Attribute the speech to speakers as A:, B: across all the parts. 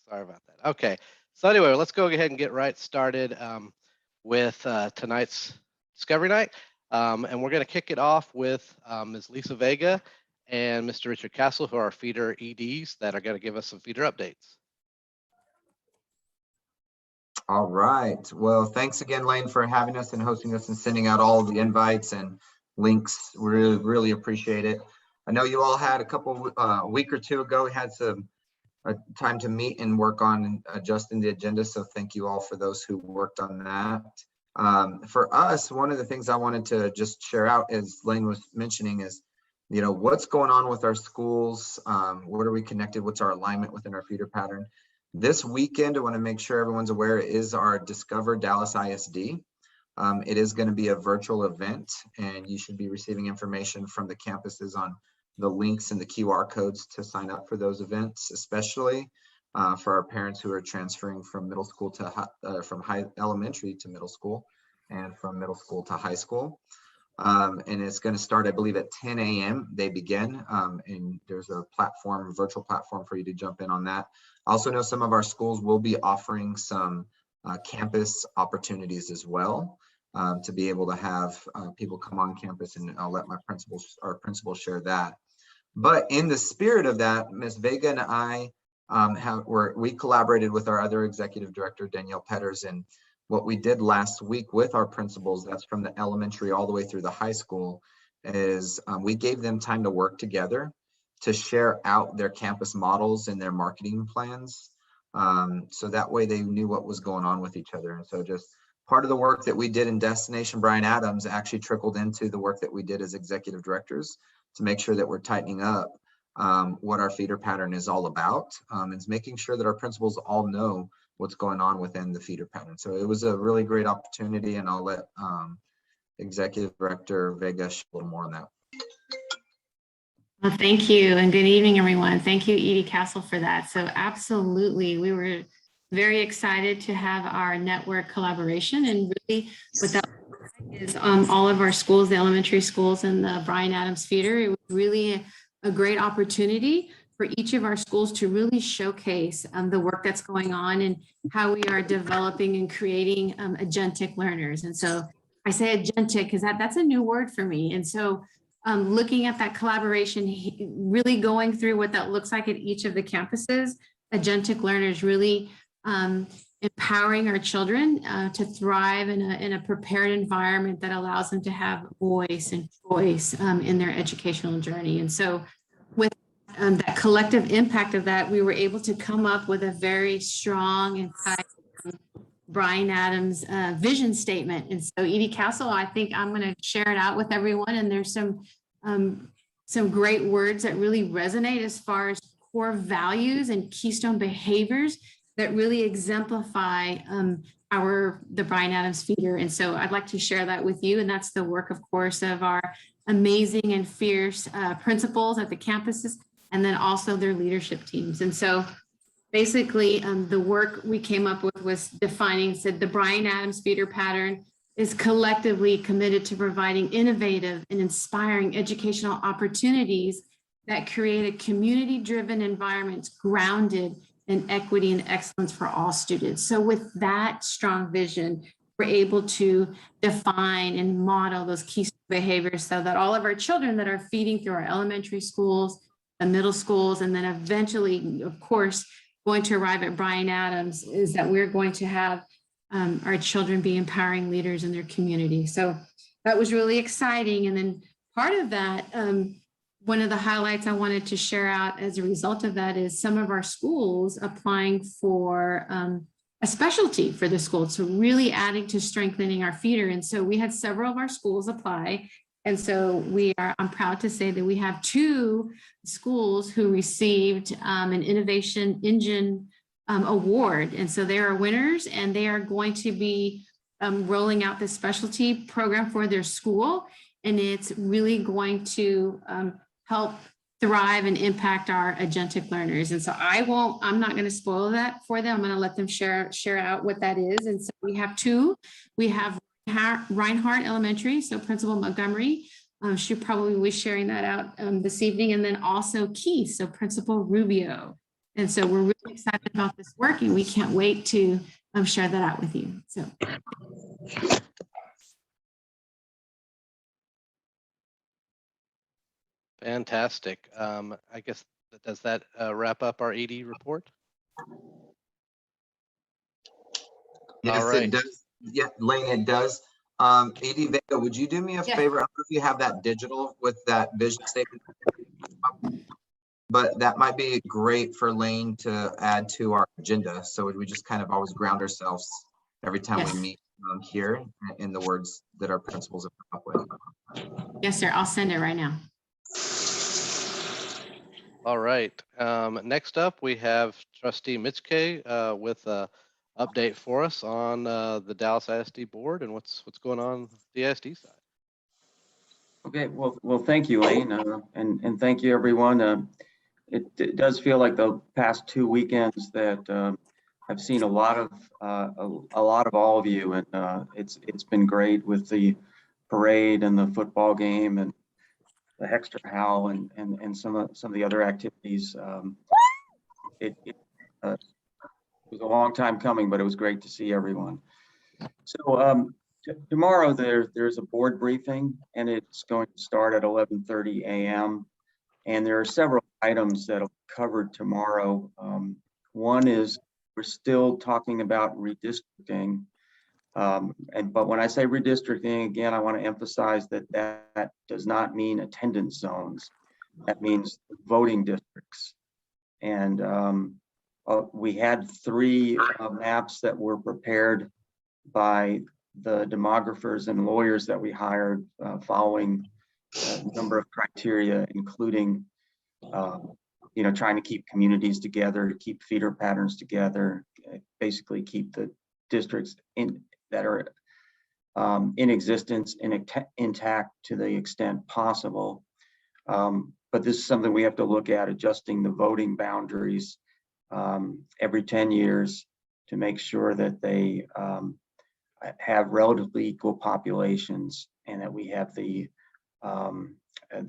A: Sorry about that. Okay. So anyway, let's go ahead and get right started with tonight's Discovery Night. And we're going to kick it off with Ms. Lisa Vega and Mr. Richard Castle, who are our feeder EDs that are going to give us some feeder updates.
B: All right. Well, thanks again, Lane, for having us and hosting us and sending out all of the invites and links. We really appreciate it. I know you all had a week or two ago, we had some time to meet and work on adjusting the agenda. So thank you all for those who worked on that. For us, one of the things I wanted to just share out, as Lane was mentioning, is, you know, what's going on with our schools? What are we connected? What's our alignment within our feeder pattern? This weekend, I want to make sure everyone's aware, is our Discover Dallas ISD. It is going to be a virtual event, and you should be receiving information from the campuses on the links and the QR codes to sign up for those events, especially for our parents who are transferring from middle school to elementary to middle school, and from middle school to high school. And it's going to start, I believe, at 10 a.m. They begin, and there's a virtual platform for you to jump in on that. I also know some of our schools will be offering some campus opportunities as well, to be able to have people come on campus, and I'll let our principals share that. But in the spirit of that, Ms. Vega and I we collaborated with our other executive director, Danielle Petters, and what we did last week with our principals, that's from the elementary all the way through the high school, is we gave them time to work together to share out their campus models and their marketing plans. So that way they knew what was going on with each other. And so just part of the work that we did in Destination Bryan Adams actually trickled into the work that we did as executive directors to make sure that we're tightening up what our feeder pattern is all about. It's making sure that our principals all know what's going on within the feeder pattern. So it was a really great opportunity, and I'll let Executive Director Vega share a little more on that.
C: Well, thank you, and good evening, everyone. Thank you, Edie Castle, for that. So absolutely, we were very excited to have our network collaboration, and really what that is all of our schools, the elementary schools and the Bryan Adams feeder. It was really a great opportunity for each of our schools to really showcase the work that's going on and how we are developing and creating agentic learners. And so I say agentic because that's a new word for me. And so looking at that collaboration, really going through what that looks like at each of the campuses, agentic learners really empowering our children to thrive in a prepared environment that allows them to have voice and choice in their educational journey. And so with that collective impact of that, we were able to come up with a very strong and Bryan Adams vision statement. And so Edie Castle, I think I'm going to share it out with everyone. And there's some great words that really resonate as far as core values and keystone behaviors that really exemplify the Bryan Adams feeder. And so I'd like to share that with you. And that's the work, of course, of our amazing and fierce principals at the campuses, and then also their leadership teams. And so basically the work we came up with was said the Bryan Adams feeder pattern is collectively committed to providing innovative and inspiring educational opportunities that create a community-driven environment grounded in equity and excellence for all students. So with that strong vision, we're able to define and model those key behaviors so that all of our children that are feeding through our elementary schools, the middle schools, and then eventually, of course, going to arrive at Bryan Adams, is that we're going to have our children be empowering leaders in their community. So that was really exciting. And then part of that, one of the highlights I wanted to share out as a result of that is some of our schools applying for a specialty for the school. So really adding to strengthening our feeder. And so we had several of our schools apply. And so I'm proud to say that we have 2 schools who received an Innovation Engine award. And so they are winners, and they are going to be rolling out this specialty program for their school. And it's really going to help thrive and impact our agentic learners. And so I'm not going to spoil that for them. I'm going to let them share out what that is. And so we have 2. We have Reinhardt Elementary, so Principal Montgomery. She probably will be sharing that out this evening. And then also Keith, so Principal Rubio. And so we're really excited about this work, and we can't wait to share that out with you. So.
A: Fantastic. I guess does that wrap up our ED report?
B: Yes,
A: All right.
B: it does. Yeah, Lane, it does. Edie Vega, would you do me a
C: Yes.
B: favor? I don't know if you have that digital with that vision statement, but that might be great for Lane to add to our agenda. So we just kind of always ground ourselves every time
C: Yes.
B: we meet here in the words that our principals have come up with.
C: Yes, sir. I'll send it right now.
A: All right. Next up, we have Trustee Mitchke with an update for us on the Dallas ISD board and what's going on the ISD side.
D: Okay, well, thank you, Lane, and thank you, everyone. It does feel like the past 2 weekends that I've seen a lot of all of you, and it's been great with the parade and the football game and the Hexter Howl and some of the other activities. It was a long time coming, but it was great to see everyone. So tomorrow there's a board briefing, and it's going to start at 11:30 a.m. And there are several items that will be covered tomorrow. One is we're still talking about redistricting. But when I say redistricting, again, I want to emphasize that does not mean attendance zones. That means voting districts. And we had 3 maps that were prepared by the demographers and lawyers that we hired following a number of criteria, including trying to keep communities together, to keep feeder patterns together, basically keep the districts that are in existence intact to the extent possible. But this is something we have to look at, adjusting the voting boundaries every 10 years to make sure that they have relatively equal populations, and that we have the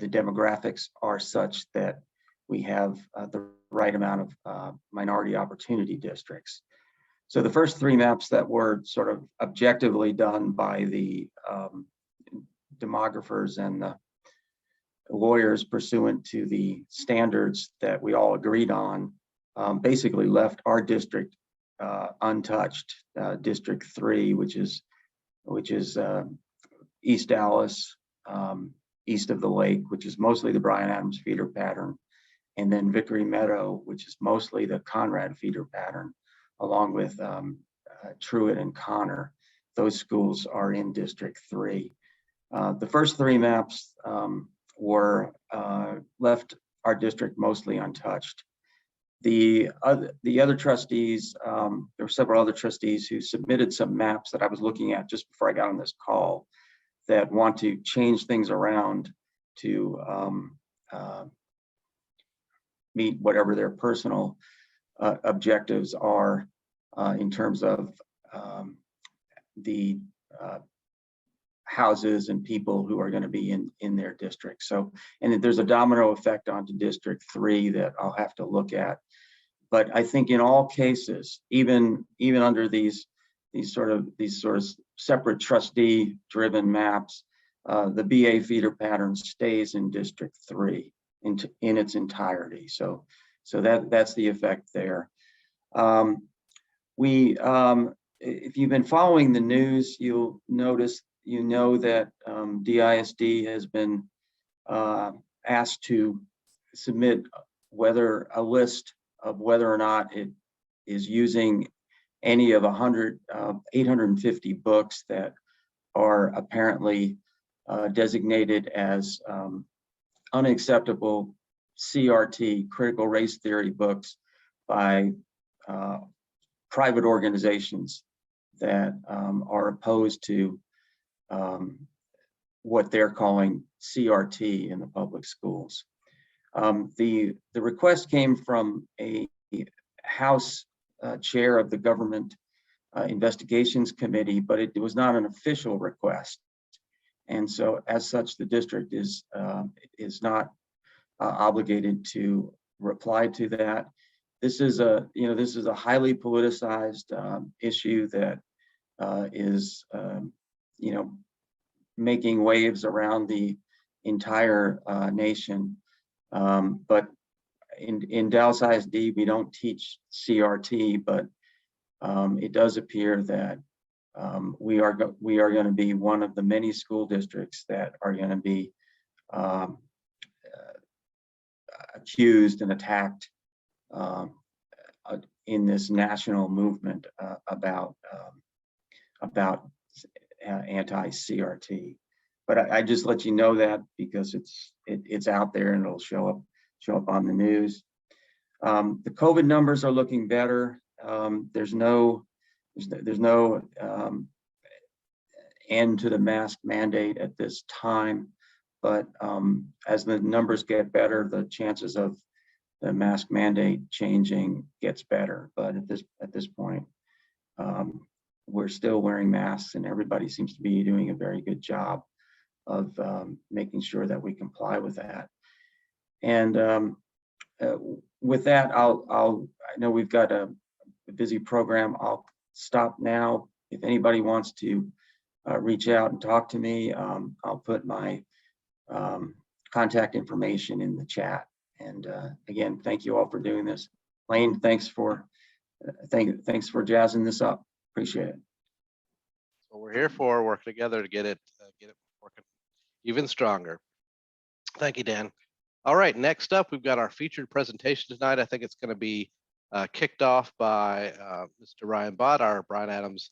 D: demographics are such that we have the right amount of minority opportunity districts. So the first 3 maps that were sort of objectively done by the demographers and the lawyers pursuant to the standards that we all agreed on, basically left our district untouched. District 3, which is East Dallas, east of the lake, which is mostly the Bryan Adams feeder pattern, and then Vickery Meadow, which is mostly the Conrad feeder pattern, along with Truett and Connor. Those schools are in District 3. The first 3 maps were left our district mostly untouched. The other trustees, there were several other trustees who submitted some maps that I was looking at just before I got on this call that want to change things around to meet whatever their personal objectives are in terms of the houses and people who are going to be in their district. So, and there's a domino effect onto District 3 that I'll have to look at. But I think in all cases, even under these sort of separate trustee-driven maps, the BA feeder pattern stays in District 3 in its entirety. So that's the effect there. If you've been following the news, you'll notice, that DISD has been asked to submit a list of whether or not it is using any of 850 books that are apparently designated as unacceptable CRT, critical race theory books by private organizations that are opposed to what they're calling CRT in the public schools. The request came from a House chair of the Government Investigations Committee, but it was not an official request. And so as such, the district is not obligated to reply to that. this is a highly politicized issue that is making waves around the entire nation. But in Dallas ISD, we don't teach CRT, but it does appear that we are going to be one of the many school districts that are going to be accused and attacked in this national movement about anti-CRT. But I just let you know that because it's out there and it'll show up on the news. The COVID numbers are looking better. There's no end to the mask mandate at this time, but as the numbers get better, the chances of the mask mandate changing gets better. But at this point, we're still wearing masks, and everybody seems to be doing a very good job of making sure that we comply with that. And with that, I know we've got a busy program. I'll stop now. If anybody wants to reach out and talk to me, I'll put my contact information in the chat. And again, thank you all for doing this. Lane, thanks for jazzing this up. Appreciate it.
A: So we're here for working together to get it working even stronger. Thank you, Dan. All right, next up, we've got our featured presentation tonight. I think it's going to be kicked off by Mr. Ryan Bott, our Bryan Adams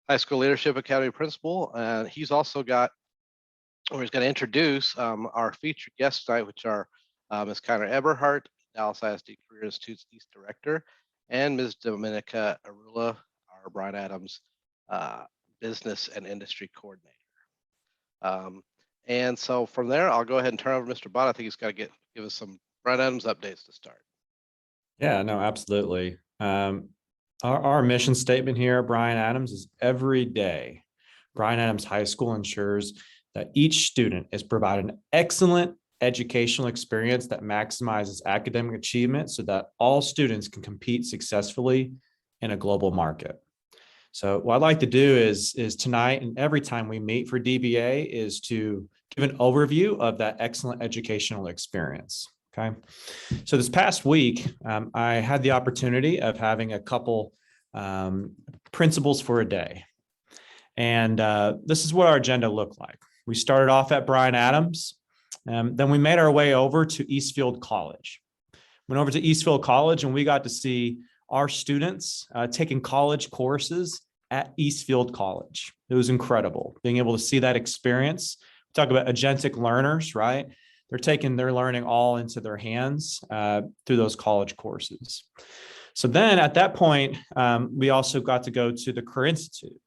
A: High School Leadership Academy principal. And he's also got, or he's going to introduce our featured guests tonight, which are Ms. Connor Eberhardt, Dallas ISD Career Institute's East Director, and Ms. Dominica Arula, our Bryan Adams Business and Industry Coordinator. And so from there, I'll go ahead and turn over to Mr. Bott. I think he's got to give us some Bryan Adams updates to start.
E: Yeah, no, absolutely. Our mission statement here at Bryan Adams is every day, Bryan Adams High School ensures that each student is provided an excellent educational experience that maximizes academic achievement so that all students can compete successfully in a global market. So what I'd like to do is tonight and every time we meet for DBA is to give an overview of that excellent educational experience. Okay. So this past week, I had the opportunity of having a couple principles for a day. And this is what our agenda looked like. We started off at Bryan Adams. Then we made our way over to Eastfield College. Went over to Eastfield College and we got to see our students taking college courses at Eastfield College. It was incredible being able to see that experience. Talk about agentic learners, right? They're taking their learning all into their hands through those college courses. So then at that point, we also got to go to the Career Institute.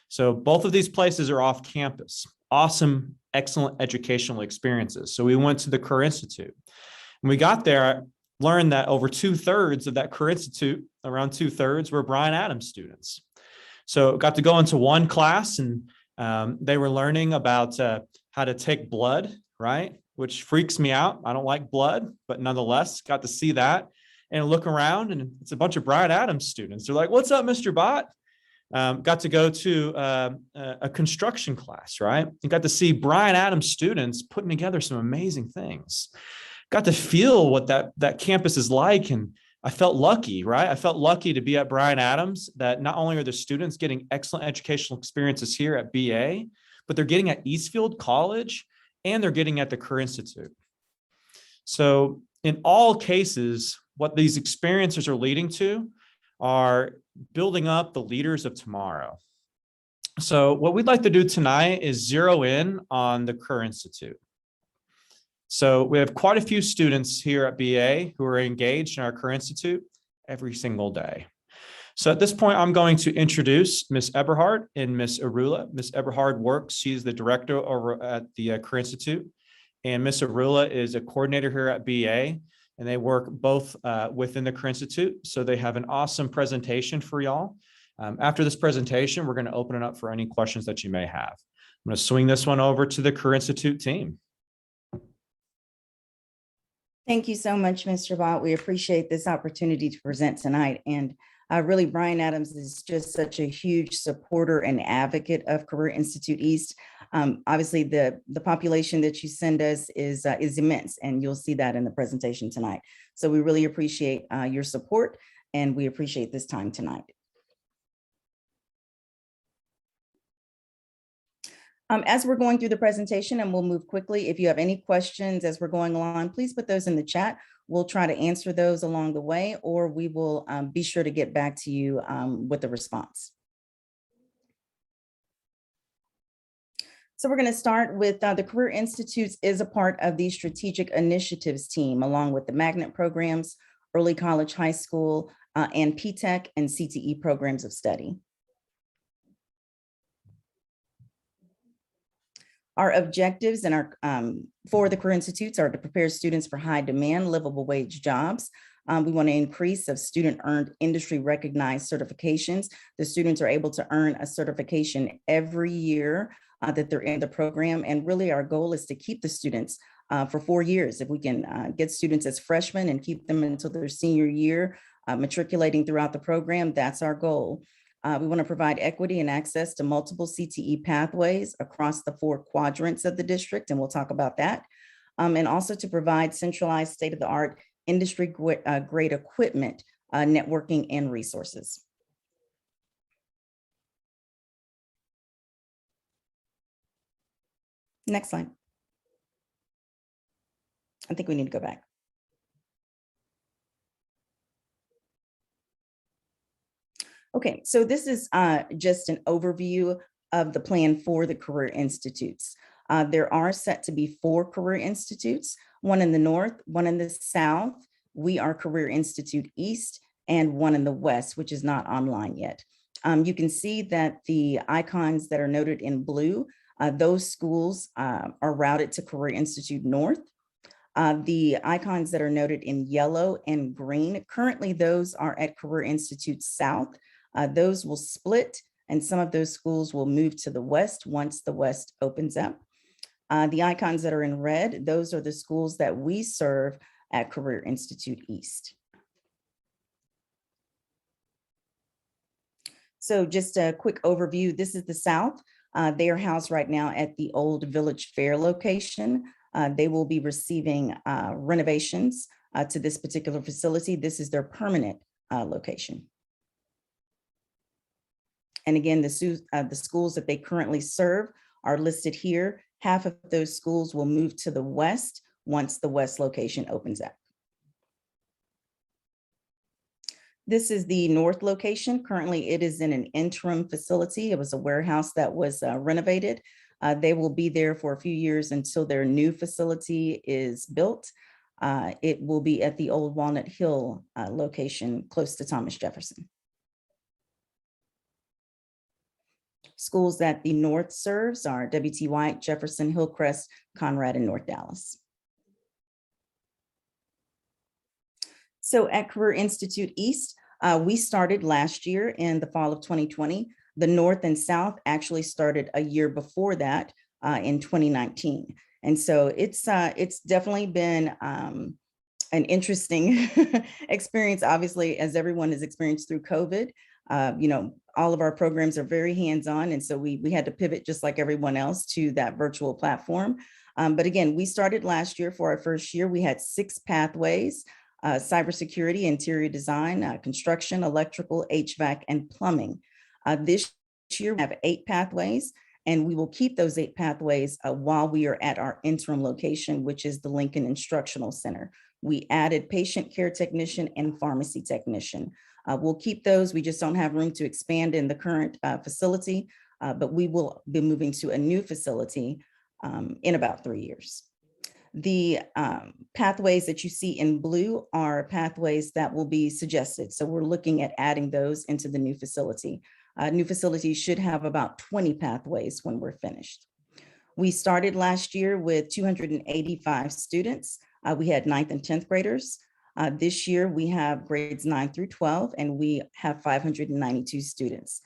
E: So both of these places are off campus. Awesome, excellent educational experiences. So we went to the Career Institute. When we got there, I learned that over 2/3 of that Career Institute, around 2/3 were Bryan Adams students. So got to go into one class and they were learning about how to take blood, right? Which freaks me out. I don't like blood, but nonetheless, got to see that and look around and it's a bunch of Bryan Adams students. They're like, "What's up, Mr. Bott?" Got to go to a construction class, right? And got to see Bryan Adams students putting together some amazing things. Got to feel what that campus is like. And I felt lucky, right? I felt lucky to be at Bryan Adams, that not only are the students getting excellent educational experiences here at BA, but they're getting at Eastfield College and they're getting at the Career Institute. So in all cases, what these experiences are leading to are building up the leaders of tomorrow. So what we'd like to do tonight is zero in on the Career Institute. So we have quite a few students here at BA who are engaged in our Career Institute every single day. So at this point, I'm going to introduce Ms. Eberhardt and Ms. Arula. Ms. Eberhardt works, she's the director over at the Career Institute, and Ms. Arula is a coordinator here at BA. And they work both within the Career Institute. So they have an awesome presentation for y'all. After this presentation, we're going to open it up for any questions that you may have. I'm going to swing this one over to the Career Institute team.
F: Thank you so much, Mr. Bott. We appreciate this opportunity to present tonight. And really, Bryan Adams is just such a huge supporter and advocate of Career Institute East. Obviously, the population that you send us is immense, and you'll see that in the presentation tonight. So we really appreciate your support, and we appreciate this time tonight. As we're going through the presentation, and we'll move quickly, if you have any questions as we're going along, please put those in the chat. We'll try to answer those along the way, or we will be sure to get back to you with a response. So we're going to start with the Career Institutes is a part of the Strategic Initiatives team, along with the magnet programs, early college, high school, and PTech and CTE programs of study. Our objectives and our for the Career Institutes are to prepare students for high demand, livable wage jobs. We want to increase of student earned industry recognized certifications. The students are able to earn a certification every year that they're in the program. And really our goal is to keep the students for 4 years. If we can get students as freshmen and keep them until their senior year, matriculating throughout the program, that's our goal. We want to provide equity and access to multiple CTE pathways across the 4 quadrants of the district, and we'll talk about that. And also to provide centralized state-of-the-art industry grade equipment, networking, and resources. Next slide. I think we need to go back. Okay, so this is just an overview of the plan for the Career Institutes. There are set to be 4 Career Institutes, one in the north, one in the south. We are Career Institute East, and one in the west, which is not online yet. You can see that the icons that are noted in blue, those schools are routed to Career Institute North. The icons that are noted in yellow and green, currently those are at Career Institute South. Those will split, and some of those schools will move to the west once the west opens up. The icons that are in red, those are the schools that we serve at Career Institute East. So just a quick overview, this is the South. They are housed right now at the old Village Fair location. They will be receiving renovations to this particular facility. This is their permanent location. And again, the schools that they currently serve are listed here. Half of those schools will move to the west once the west location opens up. This is the north location. Currently, it is in an interim facility. It was a warehouse that was renovated. They will be there for a few years until their new facility is built. It will be at the old Walnut Hill location close to Thomas Jefferson. Schools that the north serves are W.T. White, Jefferson, Hillcrest, Conrad, and North Dallas. So at Career Institute East, we started last year in the fall of 2020. The North and South actually started a year before that in 2019. And so it's definitely been an interesting experience, obviously, as everyone has experienced through COVID. You know, all of our programs are very hands-on, and so we had to pivot just like everyone else to that virtual platform. But again, we started last year. For our first year, we had 6 pathways: cybersecurity, interior design, construction, electrical, HVAC, and plumbing. This year, we have 8 pathways, and we will keep those 8 pathways while we are at our interim location, which is the Lincoln Instructional Center. We added patient care technician and pharmacy technician. We'll keep those. We just don't have room to expand in the current facility, but we will be moving to a new facility in about 3 years. The pathways that you see in blue are pathways that will be suggested. So we're looking at adding those into the new facility. New facility should have about 20 pathways when we're finished. We started last year with 285 students. We had 9th and 10th graders. This year we have grades 9 through 12, and we have 592 students.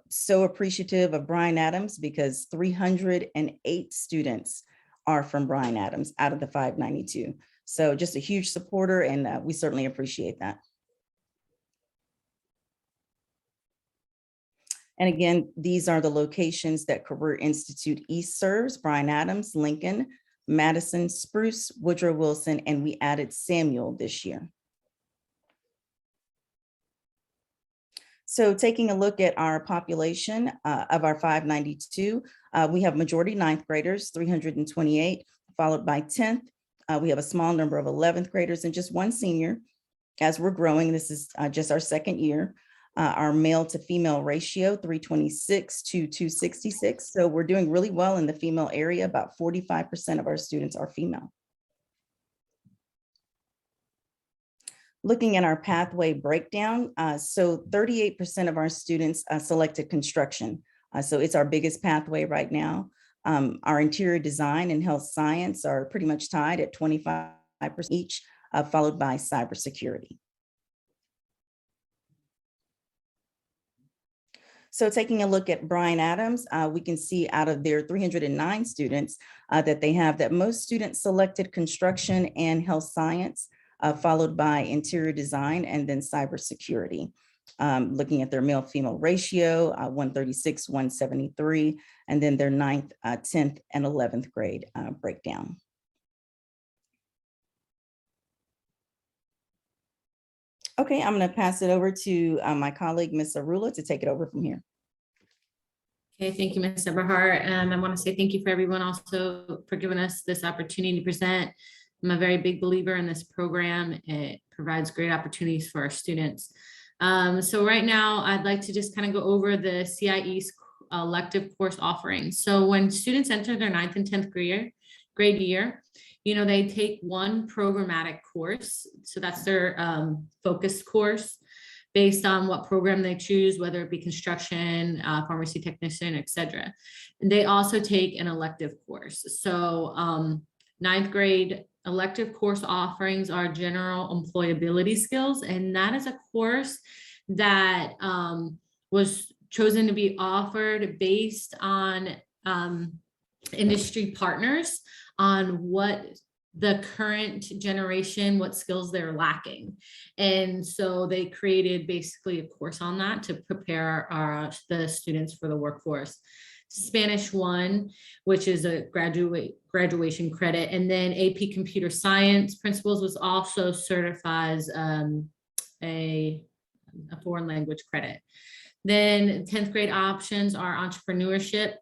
F: So appreciative of Bryan Adams, because 308 students are from Bryan Adams out of the 592. So just a huge supporter, and we certainly appreciate that. And again, these are the locations that Career Institute East serves: Bryan Adams, Lincoln, Madison, Spruce, Woodrow Wilson, and we added Samuel this year. So taking a look at our population of our 592, we have majority ninth graders, 328, followed by 10th. We have a small number of 11th graders and just one senior. As we're growing, this is just our second year. Our male to female ratio, 326 to 266. So we're doing really well in the female area. About 45% of our students are female. Looking at our pathway breakdown, so 38% of our students selected construction. So it's our biggest pathway right now. Our interior design and health science are pretty much tied at 25% each, followed by cybersecurity. So taking a look at Bryan Adams, we can see out of their 309 students that they have, that most students selected construction and health science, followed by interior design and then cybersecurity. Looking at their male-female ratio, 136, 173, and then their 9th, 10th, and 11th grade breakdown. Okay, I'm going to pass it over to my colleague, Ms. Arula, to take it over from here.
C: Okay, thank you, Ms. Eberhardt. And I want to say thank you for everyone also for giving us this opportunity to present. I'm a very big believer in this program. It provides great opportunities for our students. So right now, I'd like to just kind of go over the CIE's elective course offerings. So when students enter their 9th and 10th grade year, you know, they take one programmatic course. So that's their focused course based on what program they choose, whether it be construction, pharmacy technician, et cetera. And they also take an elective course. So 9th grade elective course offerings are general employability skills. And that is a course that was chosen to be offered based on industry partners on what the current generation, what skills they're lacking. And so they created basically a course on that to prepare the students for the workforce. Spanish 1, which is a graduation credit, and then AP Computer Science Principles was also certified as a foreign language credit. Then 10th grade options are entrepreneurship.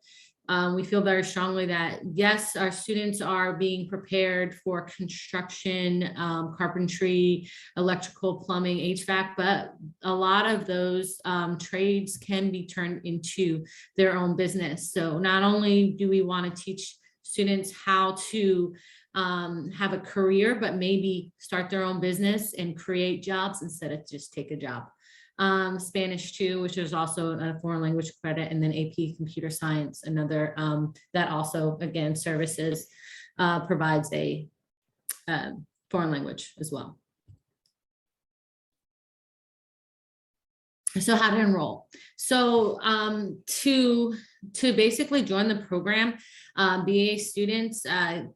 C: We feel very strongly that yes, our students are being prepared for construction, carpentry, electrical, plumbing, HVAC, but a lot of those trades can be turned into their own business. So not only do we want to teach students how to have a career, but maybe start their own business and create jobs instead of just take a job. Spanish 2, which is also a foreign language credit, and then AP Computer Science, another that also, again, services provides a foreign language as well. So how to enroll? So to basically join the program, BA students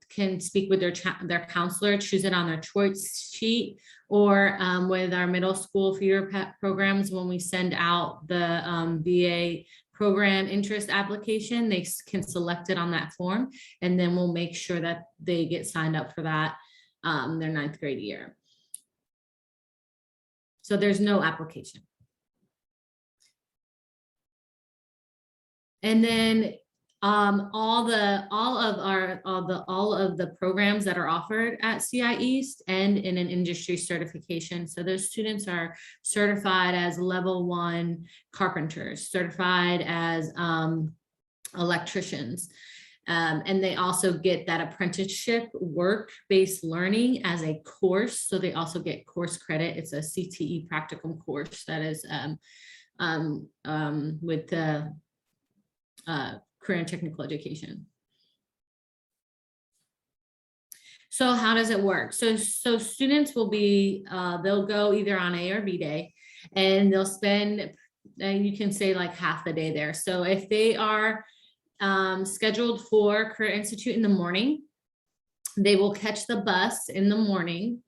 C: can speak with their counselor, choose it on their choice sheet, or with our middle school feeder programs, when we send out the BA program interest application, they can select it on that form, and then we'll make sure that they get signed up for that their 9th grade year. So there's no application. And then all of the programs that are offered at CI East end in an industry certification. So those students are certified as level 1 carpenters, certified as electricians. And they also get that apprenticeship work-based learning as a course. So they also get course credit. It's a CTE practicum course that is with the career and technical education. So how does it work? So students will be, they'll go either on A or B day, and they'll spend, you can say like half the day there. So if they are scheduled for Career Institute in the morning, They will catch the bus in the morning.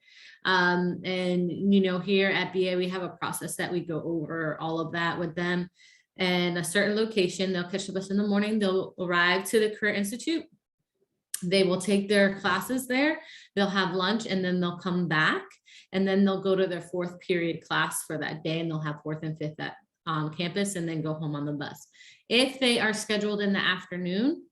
C: And, you know, here at BA, we have a process that we go over all of that with them. And a certain location, they'll catch the bus in the morning, they'll arrive to the Career Institute. They will take their classes there, they'll have lunch, and then they'll come back. And then they'll go to their 4th period class for that day, and they'll have 4th and 5th at campus, and then go home on the bus. If they are scheduled in the afternoon,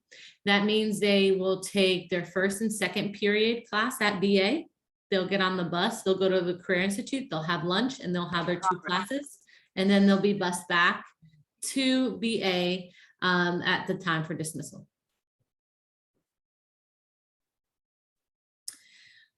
C: that means they will take their 1st and 2nd period class at BA. They'll get on the bus, they'll go to the Career Institute, they'll have lunch, and they'll have their 2 classes. And then they'll be bused back to BA at the time for dismissal.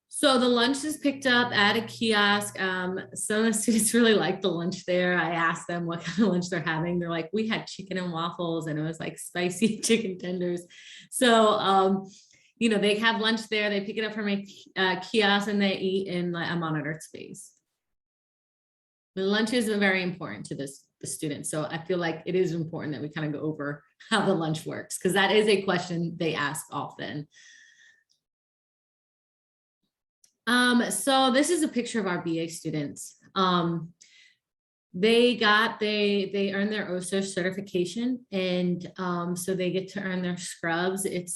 C: So the lunch is picked up at a kiosk. Some of the students really like the lunch there. I asked them what kind of lunch they're having. They're like, we had chicken and waffles, and it was like spicy chicken tenders. So, you know, they have lunch there. They pick it up from a kiosk, and they eat in a monitored space. The lunch is very important to the students. So I feel like it is important that we kind of go over how the lunch works, because that is a question they ask often. So this is a picture of our BA students. They earned their OSHA certification, and so they get to earn their scrubs. It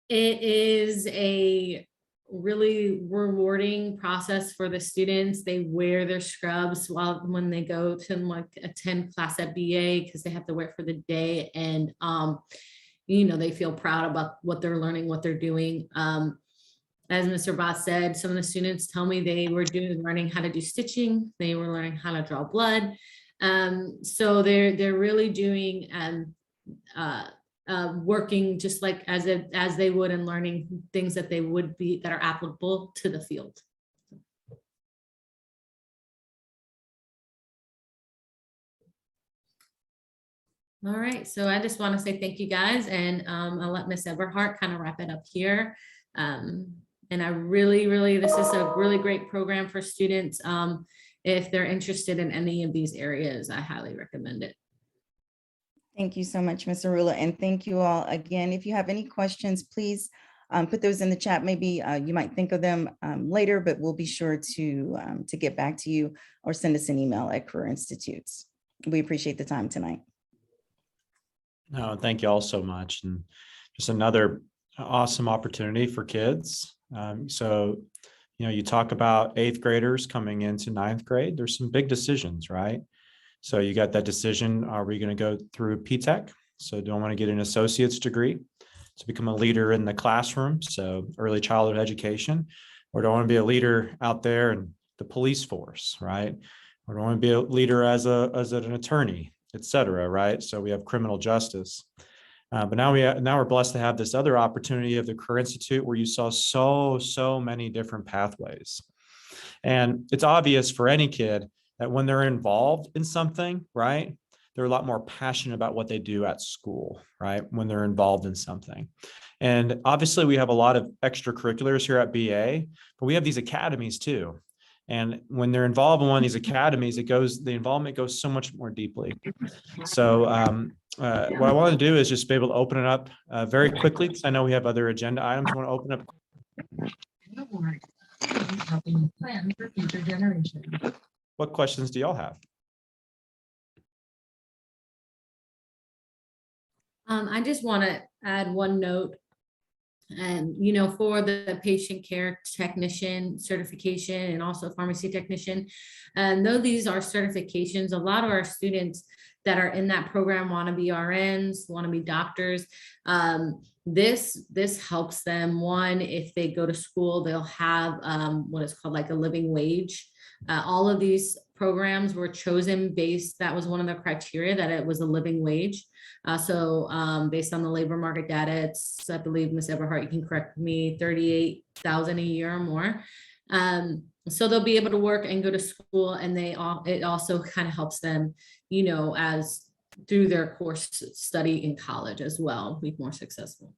C: is a really rewarding process for the students. They wear their scrubs when they go to like attend class at BA, because they have to wear it for the day, and you know, they feel proud about what they're learning, what they're doing. As Mr. Boss said, some of the students tell me they were learning how to do stitching. They were learning how to draw blood. So they're really doing working just like as they would, and learning things that are applicable to the field. All right, so I just want to say thank you guys, and I'll let Miss Everhart kind of wrap it up here. And I really, this is a really great program for students. If they're interested in any of these areas, I highly recommend it.
F: Thank you so much, Ms. Arula, and thank you all again. If you have any questions, please put those in the chat. Maybe you might think of them later, but we'll be sure to get back to you, or send us an email at Career Institutes. We appreciate the time tonight.
E: No, thank you all so much. And just another awesome opportunity for kids. So, you know, you talk about 8th graders coming into 9th grade, there's some big decisions, right? So you got that decision, are we going to go through P-TECH? So do I want to get an associate's degree to become a leader in the classroom, so early childhood education, or do I want to be a leader out there in the police force, right? Or do I want to be a leader as an attorney, et cetera, right? So we have criminal justice. But now we're blessed to have this other opportunity of the Career Institute, where you saw so many different pathways. And it's obvious for any kid that when they're involved in something, right, they're a lot more passionate about what they do at school, right, when they're involved in something. And obviously we have a lot of extracurriculars here at BA, but we have these academies too. And when they're involved in one of these academies, the involvement goes so much more deeply. So what I want to do is just be able to open it up very quickly, because I know we have other agenda items. I want to open up.
G: Helping plan for future generations.
E: What questions do y'all have?
C: I just want to add one note. And, you know, for the patient care technician certification, and also pharmacy technician, and though these are certifications, a lot of our students that are in that program want to be RNs, want to be doctors. This helps them. One, if they go to school, they'll have what is called like a living wage. All of these programs were chosen based, that was one of the criteria, that it was a living wage. So based on the labor market data, it's, I believe, Ms. Everhart, you can correct me, $38,000 a year or more. So they'll be able to work and go to school, and it also kind of helps them, you know, as through their course study in college as well, be more successful.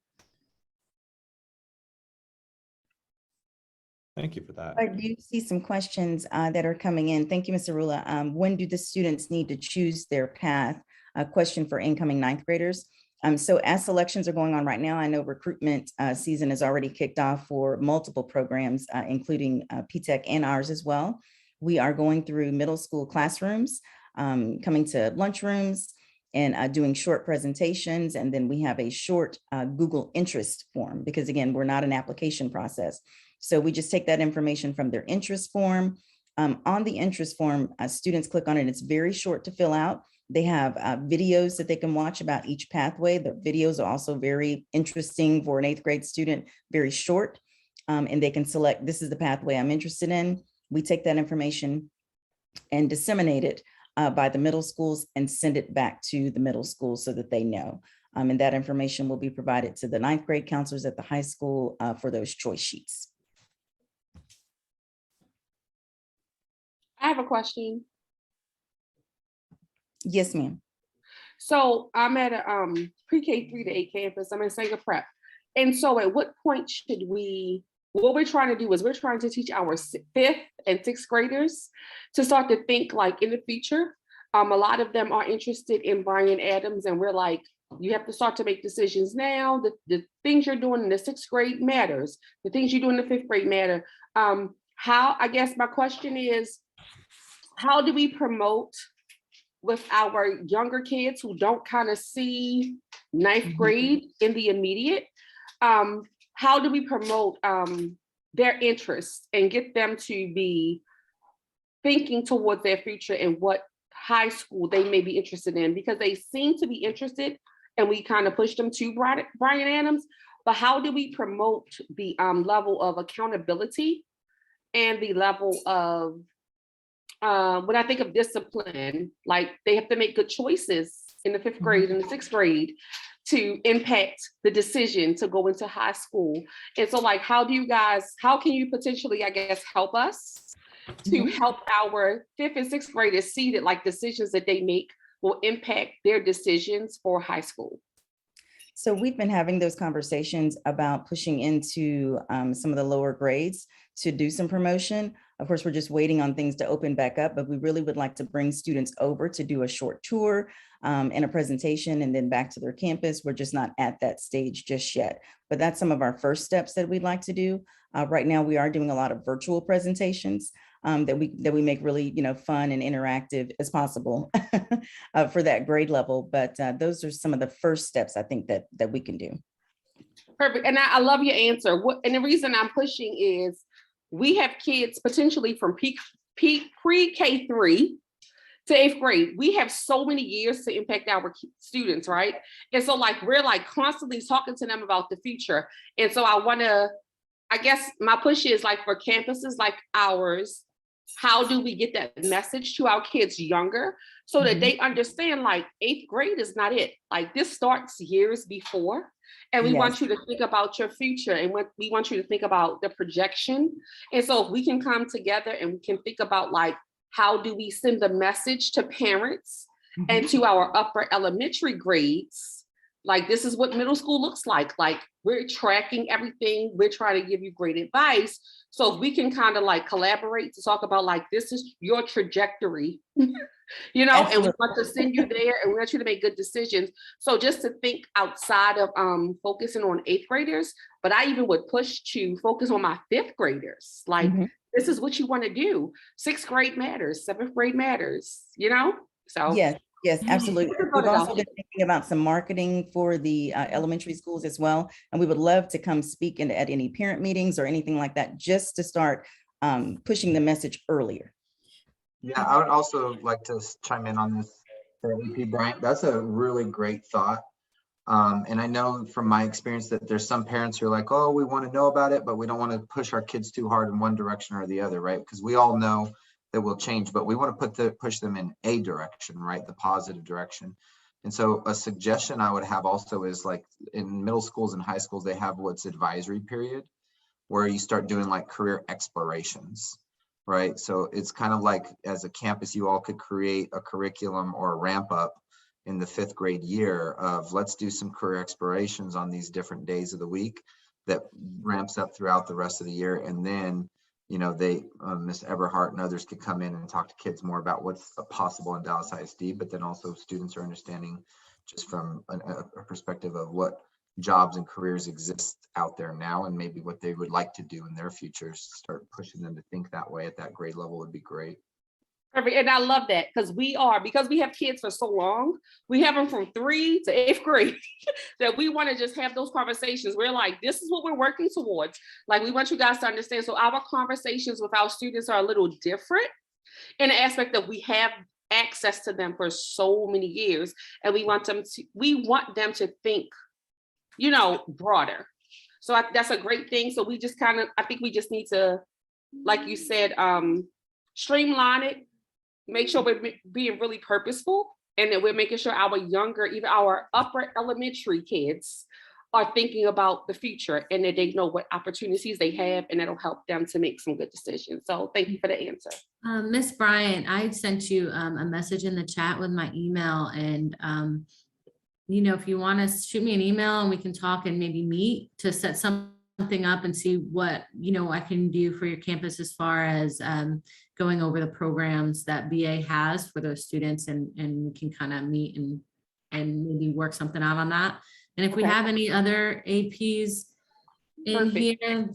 E: Thank you for that.
F: I do see some questions that are coming in. Thank you, Mr. Rula. When do the students need to choose their path? A question for incoming 9th graders. So as selections are going on right now, I know recruitment season has already kicked off for multiple programs, including PTech and ours as well. We are going through middle school classrooms, coming to lunchrooms and doing short presentations. And then we have a short Google interest form, because again, we're not an application process. So we just take that information from their interest form. On the interest form, students click on it. It's very short to fill out. They have videos that they can watch about each pathway. The videos are also very interesting for an 8th grade student, very short. And they can select, this is the pathway I'm interested in. We take that information and disseminate it by the middle schools and send it back to the middle schools so that they know. And that information will be provided to the 9th grade counselors at the high school for those choice sheets.
H: I have a question.
F: Yes, ma'am.
H: So I'm at a pre-K 3 to 8 campus. I'm in Sanger Prep. And so at what point should what we're trying to do is we're trying to teach our 5th and 6th graders to start to think like in the future. A lot of them are interested in Bryan Adams, and we're like, you have to start to make decisions now. The things you're doing in the 6th grade matters. The things you do in the 5th grade matter. I guess my question is, how do we promote with our younger kids who don't kind of see 9th grade in the immediate? How do we promote their interests and get them to be thinking towards their future and what high school they may be interested in? Because they seem to be interested and we kind of push them to Bryan Adams, but how do we promote the level of accountability and the level of, when I think of discipline, like they have to make good choices in the 5th grade and the 6th grade to impact the decision to go into high school. And so like, how can you potentially, I guess, help us to help our 5th and 6th graders see that like decisions that they make will impact their decisions for high school?
F: So we've been having those conversations about pushing into some of the lower grades to do some promotion. Of course, we're just waiting on things to open back up, but we really would like to bring students over to do a short tour and a presentation and then back to their campus. We're just not at that stage just yet, but that's some of our first steps that we'd like to do. Right now, we are doing a lot of virtual presentations that we make really, fun and interactive as possible for that grade level. But those are some of the first steps I think that we can do.
H: Perfect. And I love your answer. And the reason I'm pushing is we have kids potentially from pre-K 3 to 8th grade. We have so many years to impact our students, right? And so like, we're like constantly talking to them about the future. And so I guess my push is like for campuses like ours, how do we get that message to our kids younger so that they understand like 8th grade is not it. Like this starts years before. And we want you to think about your future, and we want you to think about the projection. And so if we can come together and we can think about like, how do we send the message to parents and to our upper elementary grades? Like, this is what middle school looks like. Like, we're tracking everything. We're trying to give you great advice. So if we can kind of like collaborate to talk about like, this is your trajectory, Absolutely. And we want to send you there and we want you to make good decisions. So just to think outside of focusing on 8th graders, but I even would push to focus on my 5th graders. Like, this is what you want to do. 6th grade matters, 7th grade matters, So
F: Yes, absolutely. We've also been thinking about some marketing for the elementary schools as well. And we would love to come speak at any parent meetings or anything like that, just to start pushing the message earlier.
B: Yeah, I would also like to chime in on this, EP Bryant. That's a really great thought. And I know from my experience that there's some parents who are like, oh, we want to know about it, but we don't want to push our kids too hard in one direction or the other, right? Because we all know that will change, but we want to push them in a direction, right? The positive direction. And so a suggestion I would have also is like in middle schools and high schools, they have what's advisory period, where you start doing like career explorations, right? So it's kind of like as a campus, you all could create a curriculum or a ramp up in the 5th grade year of let's do some career explorations on these different days of the week that ramps up throughout the rest of the year. And then, they, Ms. Eberhardt and others could come in and talk to kids more about what's possible in Dallas ISD, but then also students are understanding, just from a perspective of what jobs and careers exist out there now, and maybe what they would like to do in their futures. Start pushing them to think that way at that grade level would be great.
H: Perfect. And I love that because we have kids for so long, we have them from 3 to 8th grade that we want to just have those conversations. We're like, this is what we're working towards. Like, we want you guys to understand. So our conversations with our students are a little different in the aspect that we have access to them for so many years. And we want them to think, you know, broader. So that's a great thing. So we just I think we just need to, like you said, streamline it. Make sure we're being really purposeful, and that we're making sure our younger, even our upper elementary kids are thinking about the future, and that they know what opportunities they have, and it'll help them to make some good decisions. So thank you for the answer.
C: Miss Bryan, I sent you a message in the chat with my email, and you know, if you want to shoot me an email and we can talk and maybe meet to set something up and see what, you know, I can do for your campus as far as going over the programs that BA has for those students, and we can kind of meet and maybe work something out on that. And if we have any other APs in here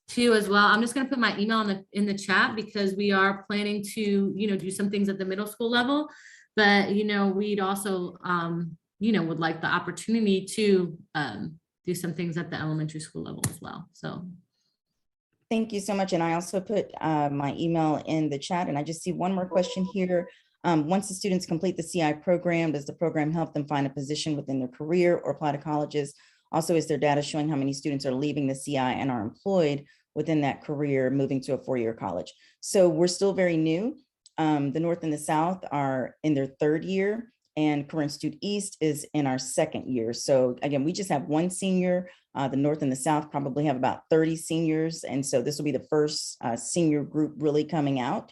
C: too as well, I'm just going to put my email in the chat, because we are planning to, you know, do some things at the middle school level, but, you know, we'd also, you know, would like the opportunity to do some things at the elementary school level as well. So
F: Thank you so much. And I also put my email in the chat, and I just see one more question here. Once the students complete the CI program, does the program help them find a position within their career or apply to colleges? Also, is there data showing how many students are leaving the CI and are employed within that career, moving to a 4-year college? So we're still very new. The North and the South are in their 3rd year, and Career Institute East is in our 2nd year. So again, we just have 1 senior. The North and the South probably have about 30 seniors. And so this will be the first senior group really coming out.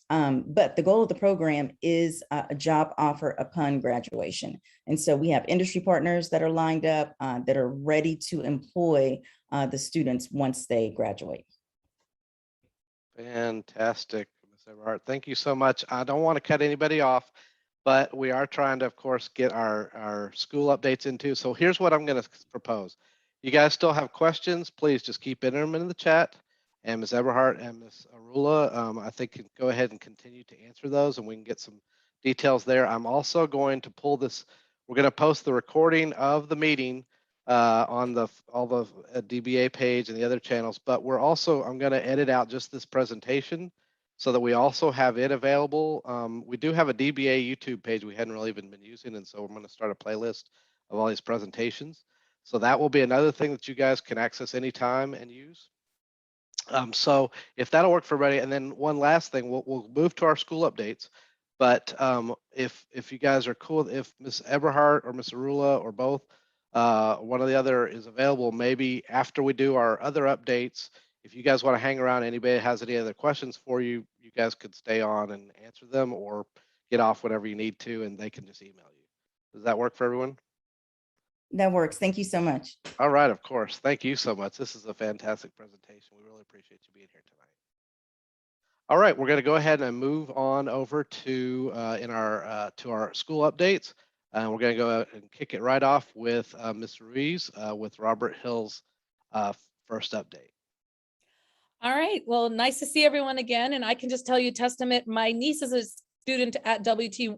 F: But the goal of the program is a job offer upon graduation. And so we have industry partners that are lined up that are ready to employ the students once they graduate.
A: Fantastic, Ms. Everhart. Thank you so much. I don't want to cut anybody off, but we are trying to, of course, get our school updates into. So here's what I'm going to propose. You guys still have questions, please just keep entering them in the chat. And Ms. Everhart and Ms. Arula, I think can go ahead and continue to answer those, and we can get some details there. I'm also going to pull this. We're going to post the recording of the meeting on all the DBA page and the other channels, but I'm going to edit out just this presentation so that we also have it available. We do have a DBA YouTube page we hadn't really even been using, and so we're going to start a playlist of all these presentations. So that will be another thing that you guys can access anytime and use. So if that'll work for everybody, and then one last thing, we'll move to our school updates. But if you guys are cool, if Ms. Everhart or Ms. Arula or both, one or the other is available, maybe after we do our other updates, if you guys want to hang around, anybody has any other questions for you, you guys could stay on and answer them, or get off whenever you need to, and they can just email you. Does that work for everyone?
F: That works. Thank you so much.
A: All right, of course. Thank you so much. This is a fantastic presentation. We really appreciate you being here tonight. All right, we're going to go ahead and move on over to our school updates. We're going to go and kick it right off with Ms. Ruiz with Robert Hill's first update.
I: All right, well, nice to see everyone again. And I can just tell you testament, my niece is a student at WT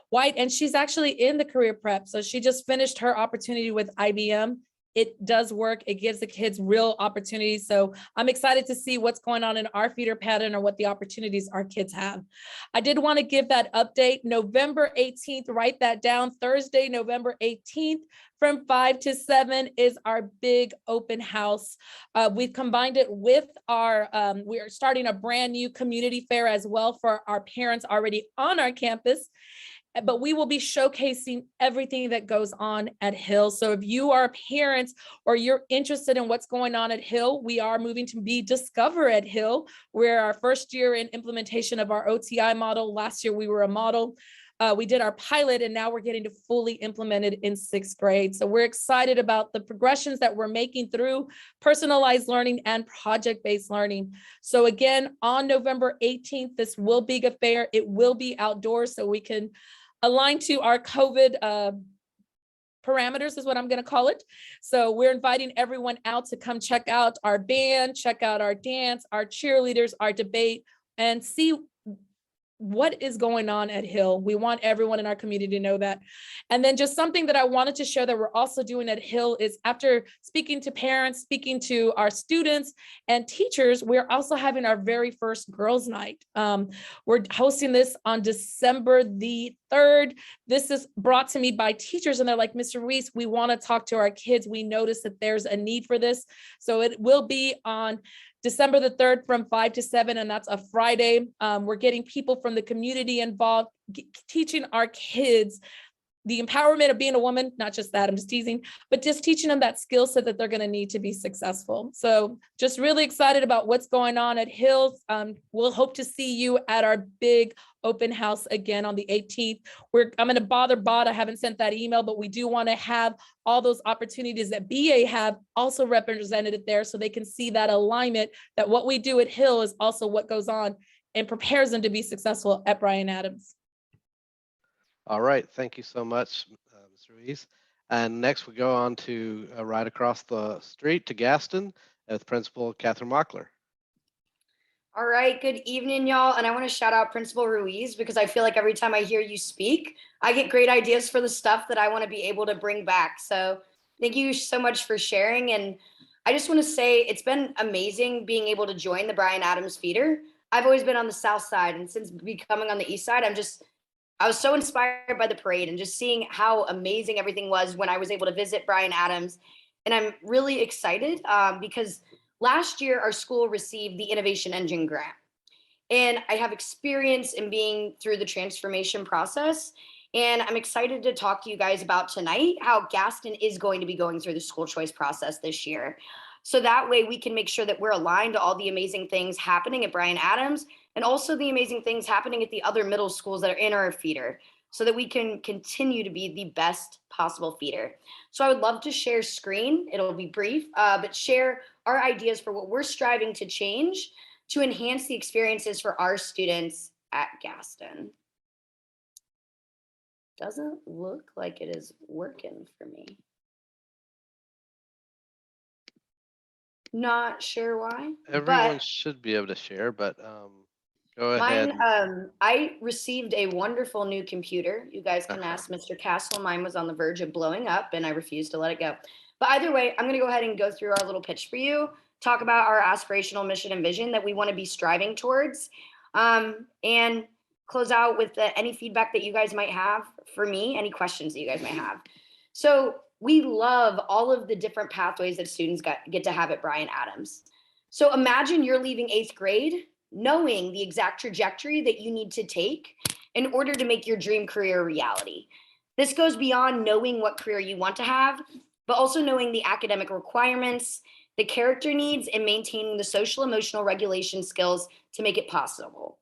I: White, and she's actually in the career prep. So she just finished her opportunity with IBM. It does work. It gives the kids real opportunities. So I'm excited to see what's going on in our feeder pattern or what the opportunities our kids have. I did want to give that update. November 18th, write that down. Thursday, November 18th from 5 to 7 is our big open house. We've combined it with we are starting a brand new community fair as well for our parents already on our campus. But we will be showcasing everything that goes on at Hill. So if you are parents or you're interested in what's going on at Hill, we are moving to be Discover at Hill. We're our first year in implementation of our OTI model. Last year we were a model. We did our pilot, and now we're getting to fully implement it in 6th grade. So we're excited about the progressions that we're making through personalized learning and project-based learning. So again, on November 18th, this will be a fair. It will be outdoors, so we can aligned to our COVID parameters is what I'm going to call it. So we're inviting everyone out to come check out our band, check out our dance, our cheerleaders, our debate, and see what is going on at Hill. We want everyone in our community to know that. And then just something that I wanted to share that we're also doing at Hill is, after speaking to parents, speaking to our students and teachers, we're also having our very first girls' night. We're hosting this on December the 3rd. This is brought to me by teachers, and they're like, Mr. Ruiz, we want to talk to our kids. We notice that there's a need for this. So it will be on December the 3rd from 5 to 7, and that's a Friday. We're getting people from the community involved, teaching our kids the empowerment of being a woman, not just that, I'm just teasing, but just teaching them that skill set that they're going to need to be successful. So just really excited about what's going on at Hills. We'll hope to see you at our big open house again on the 18th. I'm going to bother Bot. I haven't sent that email, but we do want to have all those opportunities that BA have also represented there, so they can see that alignment, that what we do at Hill is also what goes on and prepares them to be successful at Bryan Adams.
A: All right, thank you so much, Mr. Ruiz. And next we go on to right across the street to Gaston with Principal Catherine Mockler.
J: All right, good evening, y'all. And I want to shout out Principal Ruiz, because I feel like every time I hear you speak, I get great ideas for the stuff that I want to be able to bring back. So thank you so much for sharing. And I just want to say it's been amazing being able to join the Bryan Adams feeder. I've always been on the south side, and since becoming on the east side, I was so inspired by the parade and just seeing how amazing everything was when I was able to visit Bryan Adams. And I'm really excited because last year our school received the Innovation Engine grant. And I have experience in being through the transformation process. And I'm excited to talk to you guys about tonight how Gaston is going to be going through the school choice process this year. So that way we can make sure that we're aligned to all the amazing things happening at Bryan Adams, and also the amazing things happening at the other middle schools that are in our feeder, so that we can continue to be the best possible feeder. So I would love to share screen. It'll be brief, but share our ideas for what we're striving to change to enhance the experiences for our students at Gaston. Doesn't look like it is working for me. Not sure why.
A: Everyone should be able to share, but go ahead.
J: Mine, I received a wonderful new computer. You guys can ask Mr. Castle. Mine was on the verge of blowing up and I refused to let it go. But either way, I'm going to go ahead and go through our little pitch for you, talk about our aspirational mission and vision that we want to be striving towards, and close out with any feedback that you guys might have for me, any questions that you guys might have. So we love all of the different pathways that students get to have at Bryan Adams. So imagine you're leaving 8th grade knowing the exact trajectory that you need to take in order to make your dream career a reality. This goes beyond knowing what career you want to have, but also knowing the academic requirements, the character needs, and maintaining the social emotional regulation skills to make it possible.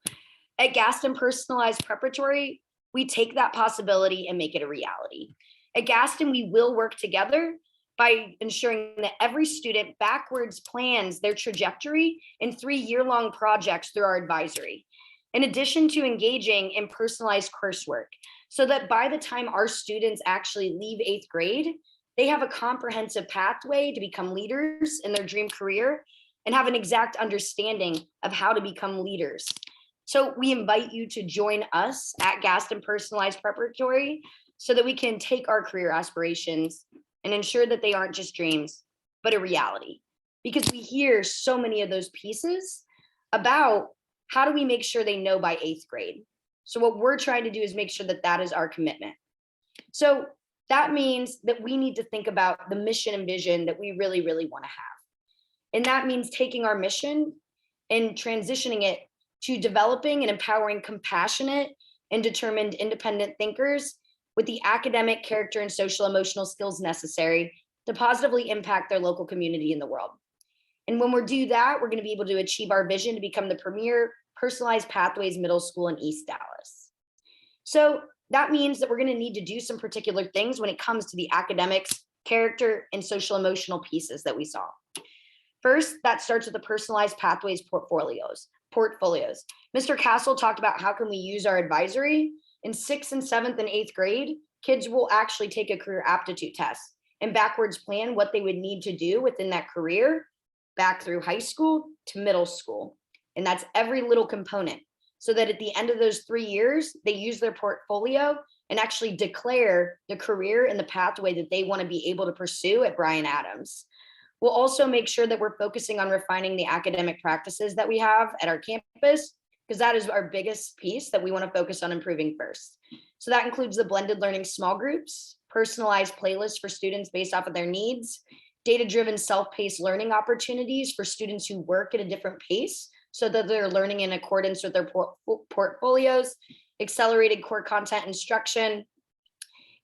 J: At Gaston Personalized Preparatory, we take that possibility and make it a reality. At Gaston, we will work together by ensuring that every student backwards plans their trajectory in 3-year-long projects through our advisory, in addition to engaging in personalized coursework, so that by the time our students actually leave 8th grade, they have a comprehensive pathway to become leaders in their dream career and have an exact understanding of how to become leaders. So we invite you to join us at Gaston Personalized Preparatory so that we can take our career aspirations and ensure that they aren't just dreams, but a reality. Because we hear so many of those pieces about how do we make sure they know by 8th grade. So what we're trying to do is make sure that that is our commitment. So that means that we need to think about the mission and vision that we really, really want to have. And that means taking our mission and transitioning it to developing and empowering compassionate and determined independent thinkers with the academic, character, and social emotional skills necessary to positively impact their local community in the world. And when we do that, we're going to be able to achieve our vision to become the premier personalized pathways middle school in East Dallas. So that means that we're going to need to do some particular things when it comes to the academics, character, and social emotional pieces that we saw. First, that starts with the personalized pathways portfolios. Mr. Castle talked about how can we use our advisory in 6th and 7th and 8th grade, kids will actually take a career aptitude test and backwards plan what they would need to do within that career back through high school to middle school. And that's every little component. So that at the end of those 3 years, they use their portfolio and actually declare the career and the pathway that they want to be able to pursue at Bryan Adams. We'll also make sure that we're focusing on refining the academic practices that we have at our campus, because that is our biggest piece that we want to focus on improving first. So that includes the blended learning small groups, personalized playlists for students based off of their needs, data-driven self-paced learning opportunities for students who work at a different pace so that they're learning in accordance with their portfolios, accelerated core content instruction,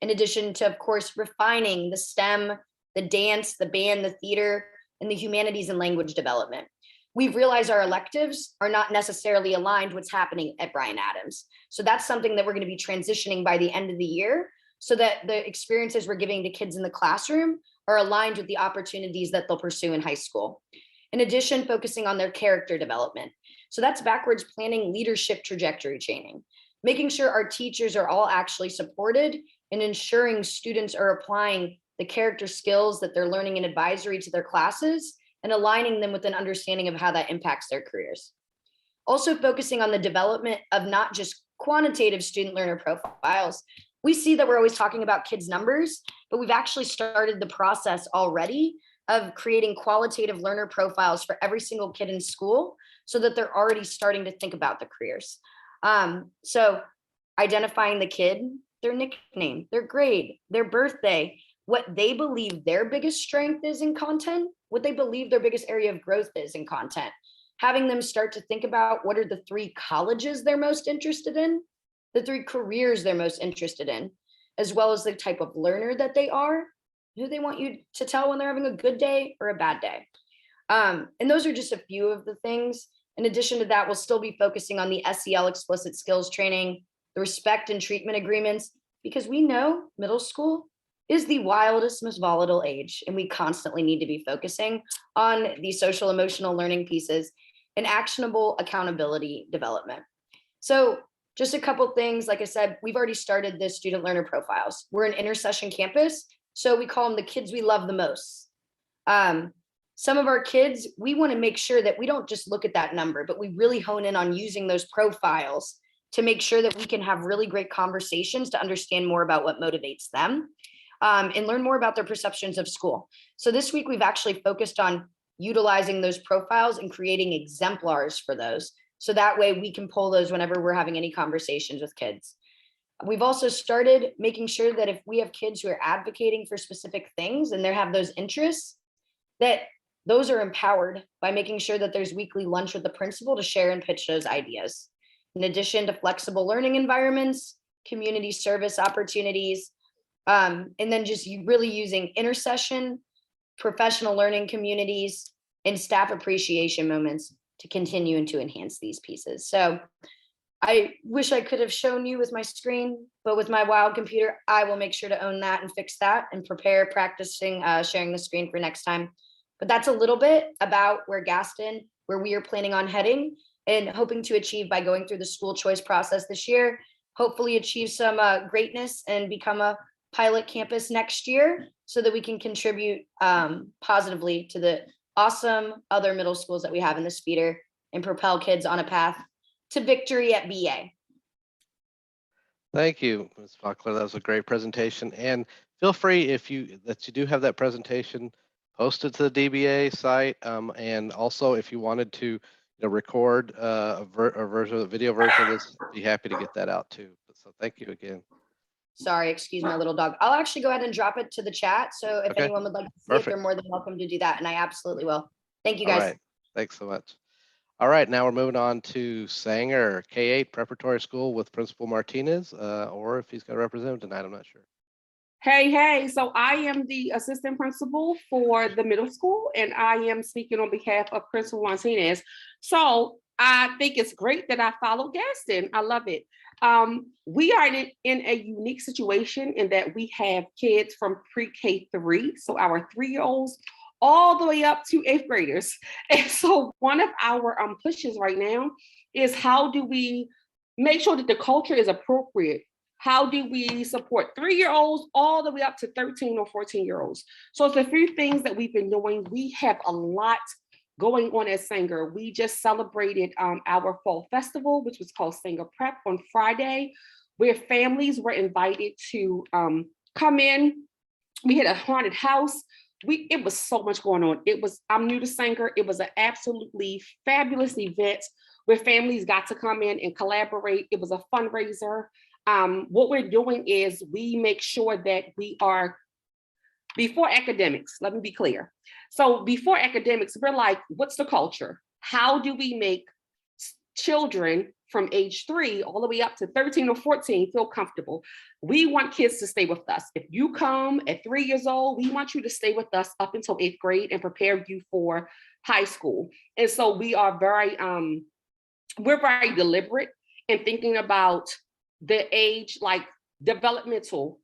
J: in addition to, of course, refining the STEM, the dance, the band, the theater, and the humanities and language development. We've realized our electives are not necessarily aligned with what's happening at Bryan Adams. So that's something that we're going to be transitioning by the end of the year so that the experiences we're giving to kids in the classroom are aligned with the opportunities that they'll pursue in high school. In addition, focusing on their character development. So that's backwards planning leadership trajectory training, making sure our teachers are all actually supported and ensuring students are applying the character skills that they're learning in advisory to their classes and aligning them with an understanding of how that impacts their careers. Also focusing on the development of not just quantitative student learner profiles. We see that we're always talking about kids' numbers, but we've actually started the process already of creating qualitative learner profiles for every single kid in school so that they're already starting to think about the careers. So identifying the kid, their nickname, their grade, their birthday, what they believe their biggest strength is in content, what they believe their biggest area of growth is in content, having them start to think about what are the 3 colleges they're most interested in, the 3 careers they're most interested in, as well as the type of learner that they are, who they want you to tell when they're having a good day or a bad day. And those are just a few of the things. In addition to that, we'll still be focusing on the SEL explicit skills training, the respect and treatment agreements, because we know middle school is the wildest, most volatile age, and we constantly need to be focusing on the social emotional learning pieces and actionable accountability development. So just a couple things, like I said, we've already started the student learner profiles. We're an intercession campus, so we call them the kids we love the most. Some of our kids, we want to make sure that we don't just look at that number, but we really hone in on using those profiles to make sure that we can have really great conversations to understand more about what motivates them. And learn more about their perceptions of school. So this week, we've actually focused on utilizing those profiles and creating exemplars for those. So that way we can pull those whenever we're having any conversations with kids. We've also started making sure that if we have kids who are advocating for specific things and they have those interests, that those are empowered by making sure that there's weekly lunch with the principal to share and pitch those ideas. In addition to flexible learning environments, community service opportunities, and then just really using intercession, professional learning communities, and staff appreciation moments to continue and to enhance these pieces. So I wish I could have shown you with my screen, but with my wild computer, I will make sure to own that and fix that and prepare practicing sharing the screen for next time. But that's a little bit about where we are planning on heading and hoping to achieve by going through the school choice process this year, hopefully achieve some greatness and become a pilot campus next year so that we can contribute positively to the awesome other middle schools that we have in this feeder and propel kids on a path to victory at BA.
A: Thank you, Ms. Buckler. That was a great presentation. And feel free, if you do have that presentation, post it to the DBA site. And also, if you wanted to record a video version of this, be happy to get that out too. So thank you again.
J: Sorry, excuse my little dog. I'll actually go ahead and drop it to the chat. So if anyone would like to see it, they're more than welcome to do that. And I absolutely will. Thank you, guys.
A: All right. Thanks so much. All right, now we're moving on to Sanger, K-8 Preparatory School with Principal Martinez, or if he's got a representative tonight, I'm not sure.
H: Hey, so I am the assistant principal for the middle school, and I am speaking on behalf of Principal Martinez. So I think it's great that I followed Gaston. I love it. We are in a unique situation in that we have kids from pre-K 3, so our 3-year-olds, all the way up to 8th graders. And so one of our pushes right now is how do we make sure that the culture is appropriate How do we support 3-year-olds all the way up to 13 or 14-year-olds? So it's a few things that we've been doing. We have a lot going on at Sanger. We just celebrated our fall festival, which was called Sanger Prep on Friday, where families were invited to come in. We had a haunted house. It was so much going on. I'm new to Sanger. It was an absolutely fabulous event where families got to come in and collaborate. It was a fundraiser. What we're doing is we make sure that we are, before academics, let me be clear. So before academics, we're like, what's the culture? How do we make children from age 3 all the way up to 13 or 14 feel comfortable? We want kids to stay with us. If you come at 3 years old, we want you to stay with us up until 8th grade and prepare you for high school. And so we are we're very deliberate in thinking about the age, like developmental.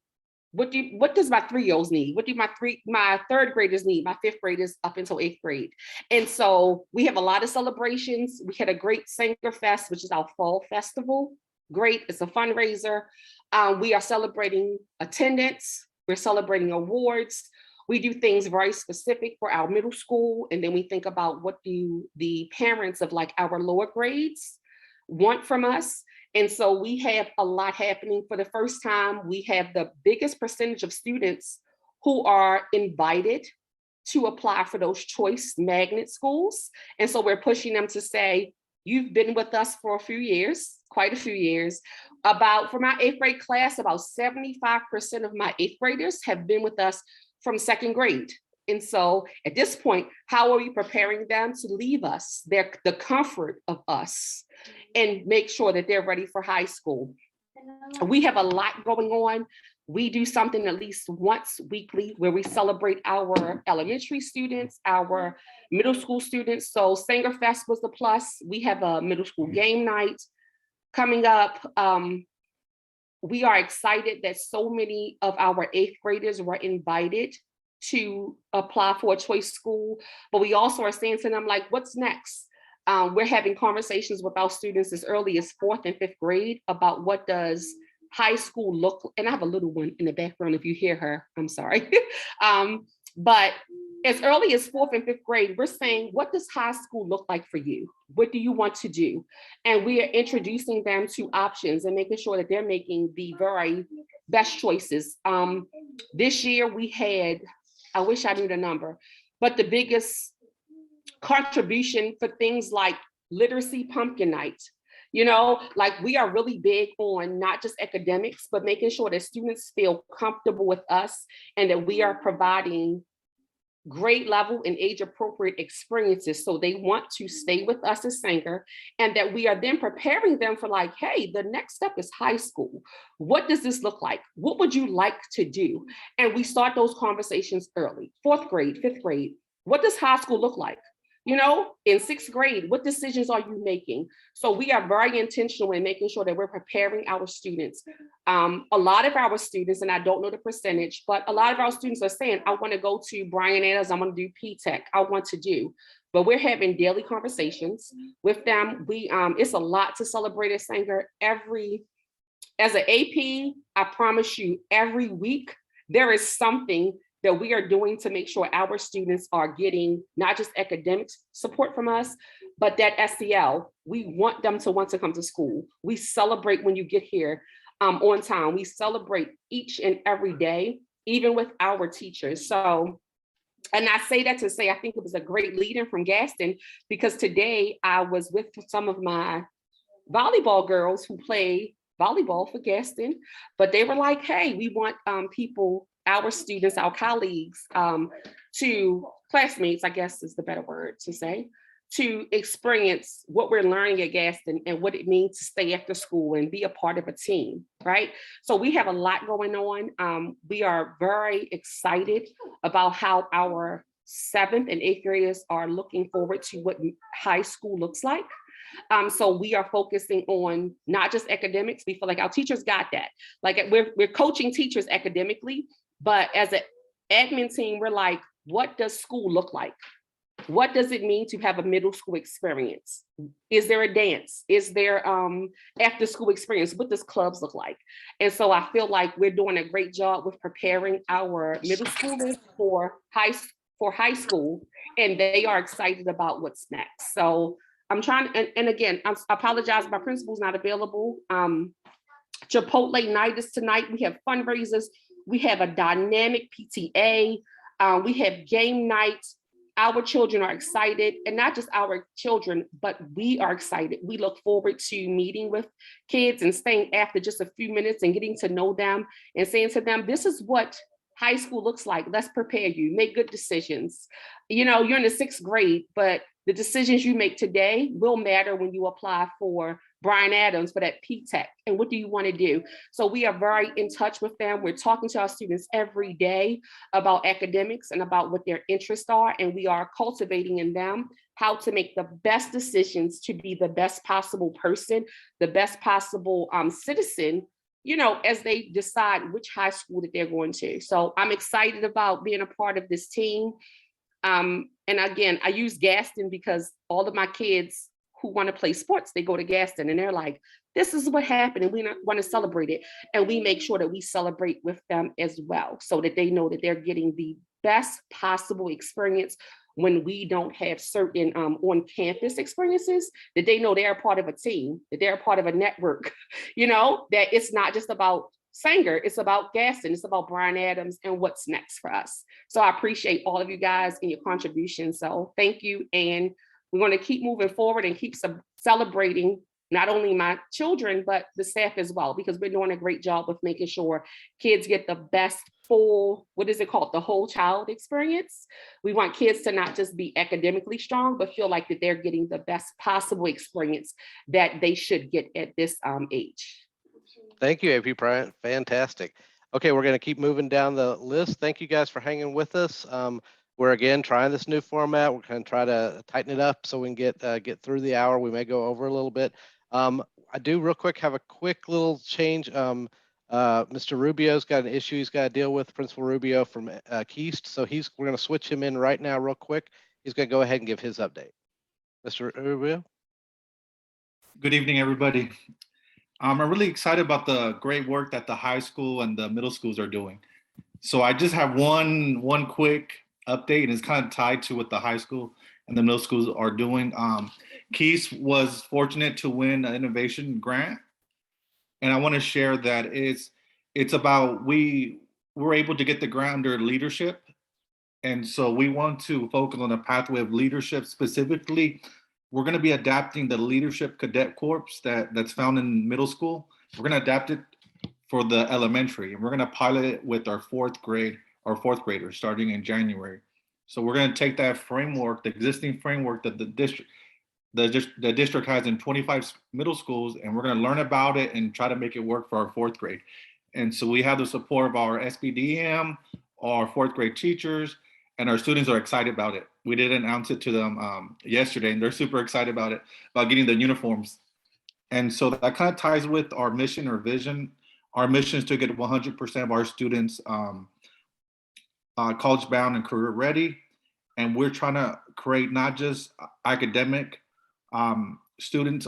H: What does my 3-year-olds need? What do my 3rd graders need? My 5th graders up until 8th grade. And so we have a lot of celebrations. We had a great Sanger Fest, which is our fall festival. Great, it's a fundraiser. We are celebrating attendance. We're celebrating awards. We do things very specific for our middle school. And then we think about what do the parents of like our lower grades want from us. And so we have a lot happening. For the first time, we have the biggest percentage of students who are invited to apply for those choice magnet schools. And so we're pushing them to say, you've been with us for a few years, quite a few years. For my 8th grade class, about 75% of my 8th graders have been with us from 2nd grade. And so at this point, how are we preparing them to leave us, the comfort of us, and make sure that they're ready for high school? We have a lot going on. We do something at least once weekly where we celebrate our elementary students, our middle school students. So Sanger Fest was the plus. We have a middle school game night coming up. We are excited that so many of our 8th graders were invited to apply for a choice school, but we also are saying to them, like, what's next? We're having conversations with our students as early as 4th and 5th grade about what does high school look like. And I have a little one in the background. If you hear her, I'm sorry. But as early as 4th and 5th grade, we're saying, what does high school look like for you? What do you want to do? And we are introducing them to options and making sure that they're making the very best choices. This year we had, I wish I knew the number, but the biggest contribution for things like literacy pumpkin night. Like we are really big on not just academics, but making sure that students feel comfortable with us and that we are providing grade level and age appropriate experiences. So they want to stay with us as Sanger, and that we are then preparing them for like, hey, the next step is high school. What does this look like? What would you like to do? And we start those conversations early. 4th grade, 5th grade. What does high school look like? In 6th grade, what decisions are you making? So we are very intentional in making sure that we're preparing our students. A lot of our students, and I don't know the percentage, but a lot of our students are saying, I want to go to Bryan, I want to do P-Tech, I want to do. But we're having daily conversations with them. It's a lot to celebrate at Sanger. As an AP, I promise you, every week, there is something that we are doing to make sure our students are getting not just academic support from us, but that SEL. We want them to want to come to school. We celebrate when you get here on time. We celebrate each and every day, even with our teachers. So, and I say that to say, I think it was a great lead-in from Gaston, because today I was with some of my volleyball girls who play volleyball for Gaston, but they were like, hey, we want people, our students, our colleagues, classmates, I guess is the better word to say, to experience what we're learning at Gaston and what it means to stay after school and be a part of a team, right? So we have a lot going on. We are very excited about how our 7th and 8th graders are looking forward to what high school looks like. So we are focusing on not just academics. We feel like our teachers got that. Like we're coaching teachers academically, but as an admin team, we're like, what does school look like? What does it mean to have a middle school experience? Is there a dance? Is there after school experience? What does clubs look like? And so I feel like we're doing a great job with preparing our middle schoolers for high school, and they are excited about what's next. So I'm trying, and again, I apologize, my principal's not available. Chipotle night is tonight. We have fundraisers. We have a dynamic PTA. We have game nights. Our children are excited, and not just our children, but we are excited. We look forward to meeting with kids and staying after just a few minutes and getting to know them and saying to them, this is what high school looks like. Let's prepare you, make good decisions. You know, you're in the 6th grade, but the decisions you make today will matter when you apply for Bryan Adams for that P-TECH. And what do you want to do? So we are very in touch with them. We're talking to our students every day about academics and about what their interests are. And we are cultivating in them how to make the best decisions to be the best possible person, the best possible citizen, you know, as they decide which high school that they're going to. So I'm excited about being a part of this team. And again, I use Gaston because all of my kids who want to play sports, they go to Gaston and they're like, this is what happened and we want to celebrate it. And we make sure that we celebrate with them as well, so that they know that they're getting the best possible experience when we don't have certain on-campus experiences, that they know they're a part of a team, that they're a part of a network, you know, that it's not just about Sanger, it's about Gaston, it's about Bryan Adams and what's next for us. So I appreciate all of you guys and your contributions. So thank you. And we're going to keep moving forward and keep celebrating not only my children, but the staff as well, because we're doing a great job of making sure kids get the best full, what is it called? The whole child experience. We want kids to not just be academically strong, but feel like that they're getting the best possible experience that they should get at this age.
A: Thank you, AP Bryant. Fantastic. Okay, we're going to keep moving down the list. Thank you guys for hanging with us. We're again trying this new format. We're going to try to tighten it up so we can get through the hour. We may go over a little bit. I do real quick have a quick little change. Mr. Rubio's got an issue he's got to deal with, Principal Rubio from Keast. So we're going to switch him in right now real quick. He's going to go ahead and give his update. Mr. Rubio.
K: Good evening, everybody. I'm really excited about the great work that the high school and the middle schools are doing. So I just have one quick update, and it's kind of tied to what the high school and the middle schools are doing. Keast was fortunate to win an innovation grant, and I want to share that it's about we were able to get the grant under leadership, and so we want to focus on the pathway of leadership. Specifically, we're going to be adapting the leadership cadet corps that's found in middle school. We're going to adapt it for the elementary, and we're going to pilot it with our fourth graders starting in January. So we're going to take that framework, the existing framework that the district has in 25 middle schools, and we're going to learn about it and try to make it work for our fourth grade. And so we have the support of our SBDM, our fourth grade teachers, and our students are excited about it. We did announce it to them yesterday, and they're super excited about it, about getting the uniforms. And so that kind of ties with our mission or vision. Our mission is to get 100% of our students college bound and career ready. And we're trying to create not just academic students,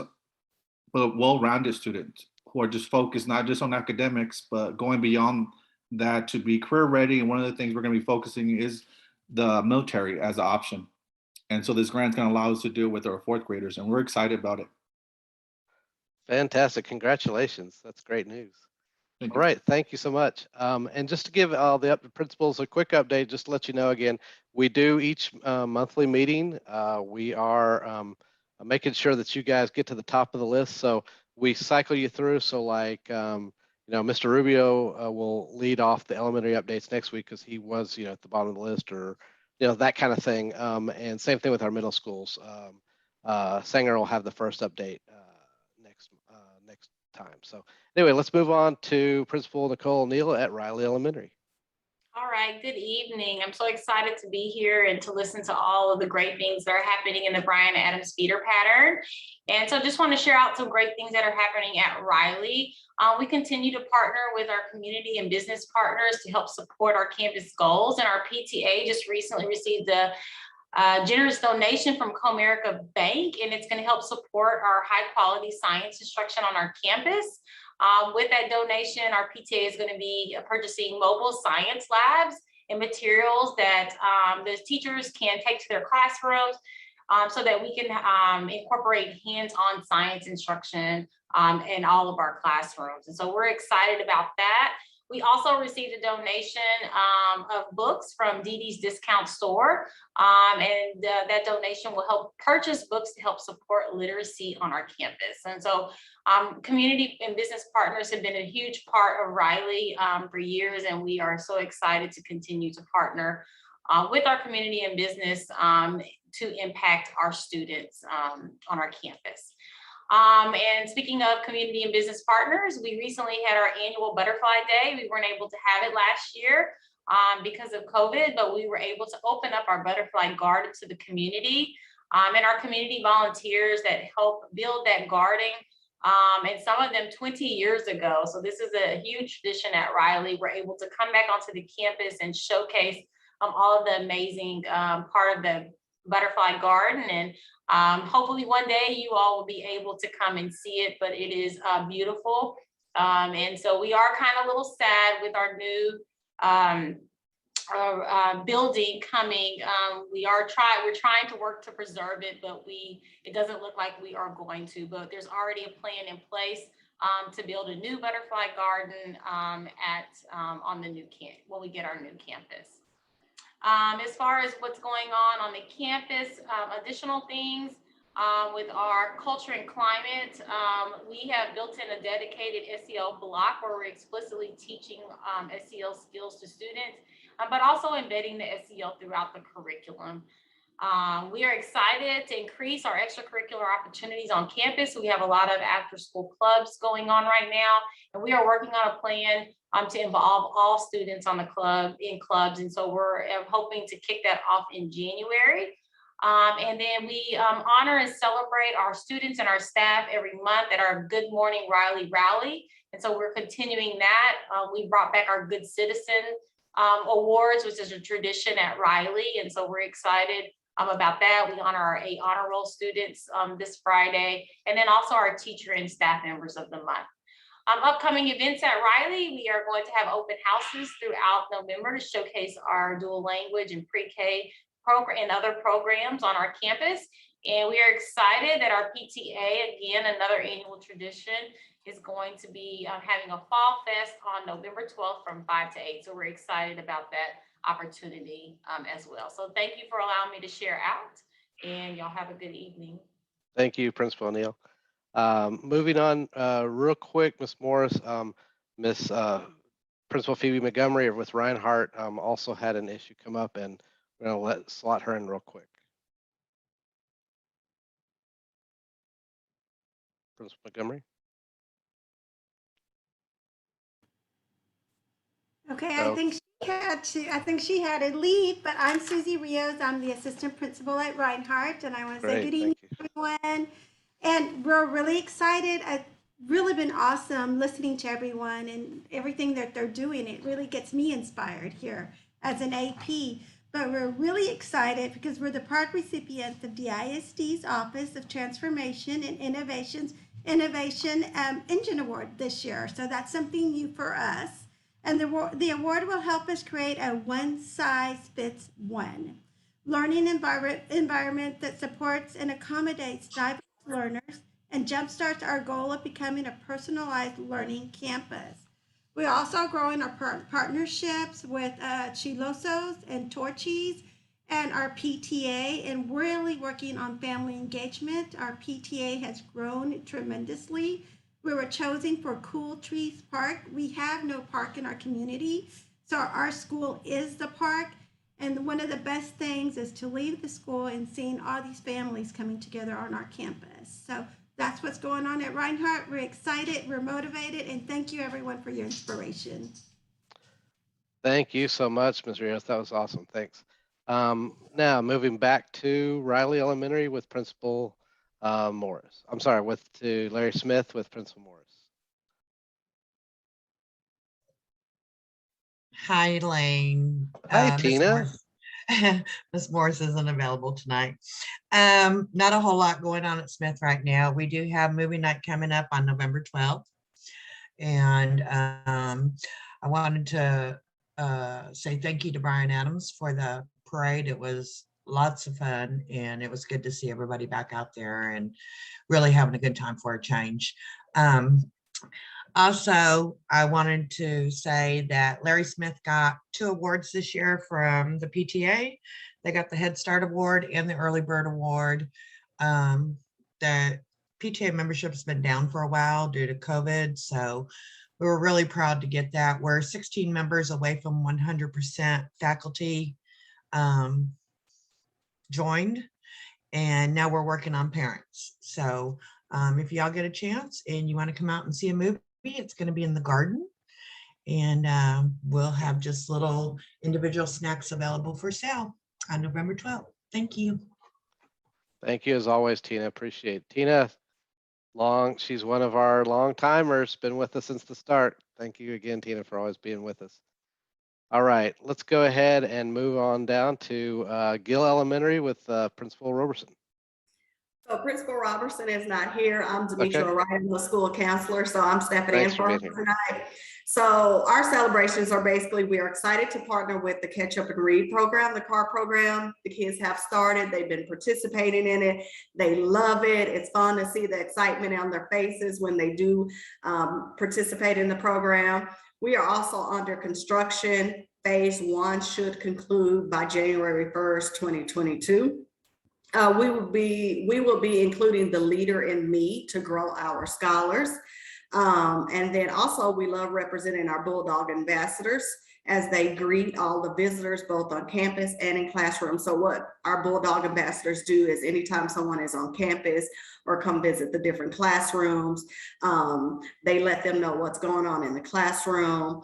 K: but well-rounded students who are just focused not just on academics, but going beyond that to be career ready. And one of the things we're going to be focusing is the military as an option. And so this grant's going to allow us to do it with our fourth graders, and we're excited about it.
A: Fantastic. Congratulations. That's great news.
K: Thank
A: All right. Thank you so much. And just to give all the principals a quick update, just to let you know again, we do each monthly meeting. We are making sure that you guys get to the top of the list. So we cycle you through. So like, Mr. Rubio will lead off the elementary updates next week because he was, at the bottom of the list, or, that kind of thing. And same thing with our middle schools. Sanger will have the first update next time. So anyway, let's move on to Principal Nicole Neal at Riley Elementary.
L: All right, good evening. I'm so excited to be here and to listen to all of the great things that are happening in the Bryan Adams feeder pattern. And so just want to share out some great things that are happening at Riley. We continue to partner with our community and business partners to help support our campus goals. And our PTA just recently received the generous donation from Comerica Bank, and it's going to help support our high quality science instruction on our campus. With that donation, our PTA is going to be purchasing mobile science labs and materials that the teachers can take to their classrooms so that we can incorporate hands-on science instruction in all of our classrooms. And so we're excited about that. We also received a donation of books from Dee Dee's Discount Store, and that donation will help purchase books to help support literacy on our campus. And so community and business partners have been a huge part of Riley for years, and we are so excited to continue to partner with our community and business to impact our students on our campus. And speaking of community and business partners, we recently had our annual Butterfly Day. We weren't able to have it last year because of COVID, but we were able to open up our butterfly garden to the community and our community volunteers that help build that garden. And some of them 20 years ago. So this is a huge tradition at Riley. We're able to come back onto the campus and showcase all of the amazing part of the butterfly garden. And hopefully one day you all will be able to come and see it, but it is beautiful. And so we are kind of a little sad with our new building coming. We're trying to work to preserve it, but it doesn't look like we are going to, but there's already a plan in place to build a new butterfly garden on the new camp when we get our new campus. As far as what's going on the campus, additional things with our culture and climate, we have built in a dedicated SEL block where we're explicitly teaching SEL skills to students, but also embedding the SEL throughout the curriculum. We are excited to increase our extracurricular opportunities on campus. We have a lot of after-school clubs going on right now, and we are working on a plan to involve all students on the clubs. And so we're hoping to kick that off in January. And then we honor and celebrate our students and our staff every month at our Good Morning Riley Rally. And so we're continuing that. We brought back our Good Citizen Awards, which is a tradition at Riley. And so we're excited about that. We honor our 8 honor roll students this Friday, and then also our teacher and staff members of the month. Upcoming events at Riley, we are going to have open houses throughout November to showcase our dual language and pre-K program and other programs on our campus. And we are excited that our PTA, again, another annual tradition, is going to be having a fall fest on November 12th from 5 to 8. So we're excited about that opportunity as well. So thank you for allowing me to share out, and y'all have a good evening.
A: Thank you, Principal O'Neill. Moving on real quick, Ms. Morris, Miss Principal Phoebe Montgomery with Reinhardt also had an issue come up, and we're going to slot her in real quick. Principal Montgomery.
M: Okay, I think she had to leave, but I'm Susie Rios. I'm the assistant principal at Reinhardt, and I want to say good evening, everyone. And we're really excited. It's really been awesome listening to everyone and everything that they're doing. It really gets me inspired here as an AP. But we're really excited because we're the proud recipients of the ISD's Office of Transformation and Innovation Engine Award this year. So that's something new for us. And the award will help us create a one-size-fits-one learning environment that supports and accommodates diverse learners and jumpstarts our goal of becoming a personalized learning campus. We're also growing our partnerships with Chilosos and Torchies and our PTA, and really working on family engagement. Our PTA has grown tremendously. We were chosen for Cool Trees Park. We have no park in our community, so our school is the park. And one of the best things is to leave the school and seeing all these families coming together on our campus. So that's what's going on at Reinhardt. We're excited, we're motivated, and thank you everyone for your inspiration.
A: Thank you so much, Ms. Rios. That was awesome. Thanks. Now moving back to Riley Elementary with Principal Morris. I'm sorry, to Larry Smith with Principal Morris.
N: Hi, Elaine.
A: Hi, Tina.
N: Ms. Morris isn't available tonight. Not a whole lot going on at Smith right now. We do have movie night coming up on November 12th. And I wanted to say thank you to Bryan Adams for the parade. It was lots of fun, and it was good to see everybody back out there and really having a good time for a change. Also, I wanted to say that Larry Smith got 2 awards this year from the PTA. They got the Head Start Award and the Early Bird Award. The PTA membership has been down for a while due to COVID, so we were really proud to get that. We're 16 members away from 100% faculty joined, and now we're working on parents. So if y'all get a chance and you want to come out and see a movie, it's going to be in the garden, and we'll have just little individual snacks available for sale on November 12th. Thank you.
A: Thank you as always, Tina. Appreciate it. Tina, she's one of our long timers, been with us since the start. Thank you again, Tina, for always being with us. All right, let's go ahead and move on down to Gill Elementary with Principal Roberson.
O: So Principal Robertson is not here. I'm Demetra O'Reilly, the school counselor, so I'm stepping in for him tonight. So our celebrations are basically, we are excited to partner with the Catch Up and Read program, the CAR program. The kids have started, they've been participating in it. They love it. It's fun to see the excitement on their faces when they do participate in the program. We are also under construction. Phase 1 should conclude by January 1st, 2022. We will be including the Leader in Me to grow our scholars. And then also we love representing our Bulldog ambassadors as they greet all the visitors both on campus and in classrooms. So what our Bulldog ambassadors do is anytime someone is on campus or come visit the different classrooms, they let them know what's going on in the classroom.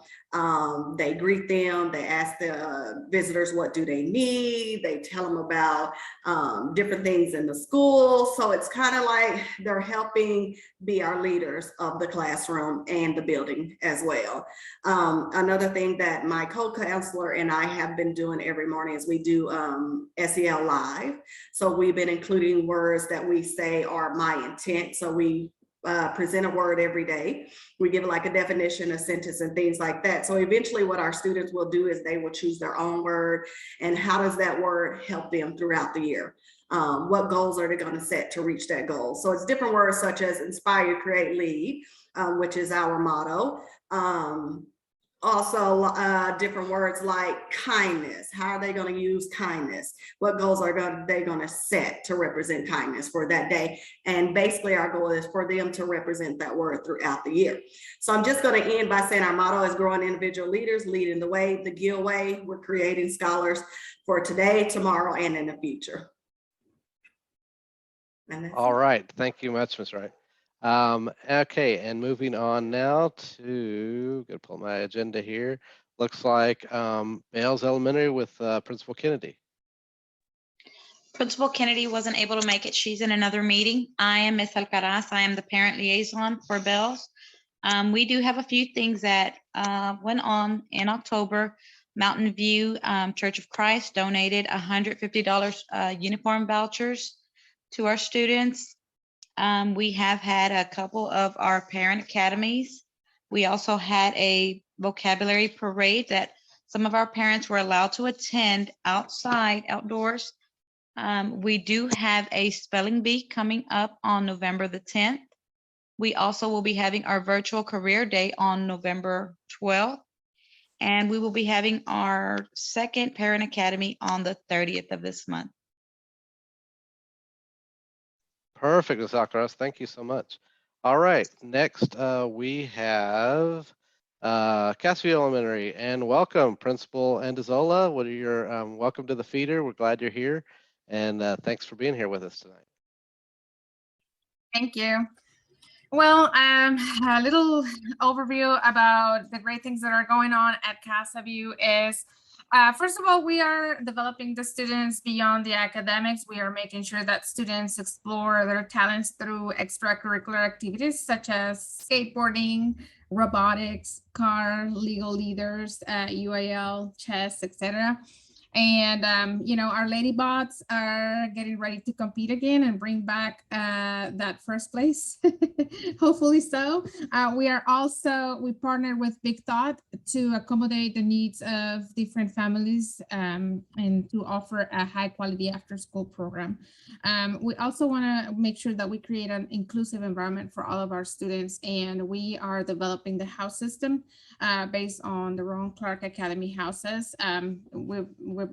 O: They greet them, they ask the visitors what do they need, they tell them about different things in the school. So it's kind of like they're helping be our leaders of the classroom and the building as well. Another thing that my co-counselor and I have been doing every morning is we do SEL Live. So we've been including words that we say are my intent. So we present a word every day. We give like a definition, a sentence, and things like that. So eventually what our students will do is they will choose their own word, and how does that word help them throughout the year? What goals are they going to set to reach that goal? So it's different words such as inspire, create, lead, which is our motto. Also different words like kindness. How are they going to use kindness? What goals are they going to set to represent kindness for that day? And basically our goal is for them to represent that word throughout the year. So I'm just going to end by saying our motto is growing individual leaders, leading the way, the Gill way. We're creating scholars for today, tomorrow, and in the future.
A: All right, thank you much, Ms. Wright. Okay, and moving on now to, gotta pull my agenda here. Looks like Bales Elementary with Principal Kennedy.
P: Principal Kennedy wasn't able to make it. She's in another meeting. I am Ms. Alcaraz. I am the parent liaison for Bales. We do have a few things that went on in October. Mountain View Church of Christ donated $150 uniform vouchers to our students. We have had a couple of our parent academies. We also had a vocabulary parade that some of our parents were allowed to attend outdoors. We do have a spelling bee coming up on November the 10th. We also will be having our virtual career day on November 12th. And we will be having our second parent academy on the 30th of this month.
A: Perfect, Ms. Alcaraz. Thank you so much. All right, next we have Cassville Elementary, and welcome, Principal Andazola. What are your welcome to the feeder? We're glad you're here, and thanks for being here with us tonight.
Q: Thank you. Well, a little overview about the great things that are going on at Cassville is, first of all, we are developing the students beyond the academics. We are making sure that students explore their talents through extracurricular activities such as skateboarding, robotics, car, legal leaders, UIL, chess, etc. And, you know, our Lady Bots are getting ready to compete again and bring back that first place, hopefully so. We partnered with Big Thought to accommodate the needs of different families and to offer a high quality after school program. We also want to make sure that we create an inclusive environment for all of our students, and we are developing the house system based on the Ron Clark Academy houses.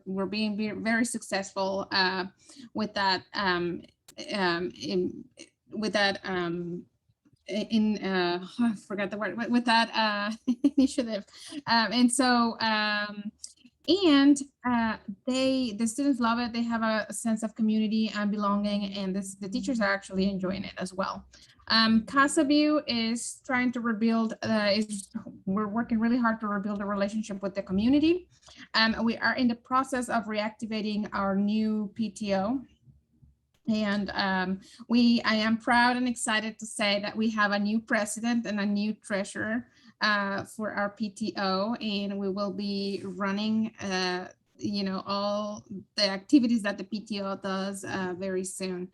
Q: We're being very successful with that. I forgot the word with that initiative, the students love it. They have a sense of community and belonging, and the teachers are actually enjoying it as well. Casa View is trying to rebuild, we're working really hard to rebuild a relationship with the community. We are in the process of reactivating our new PTO. And I am proud and excited to say that we have a new president and a new treasurer for our PTO, and we will be running you know, all the activities that the PTO does very soon.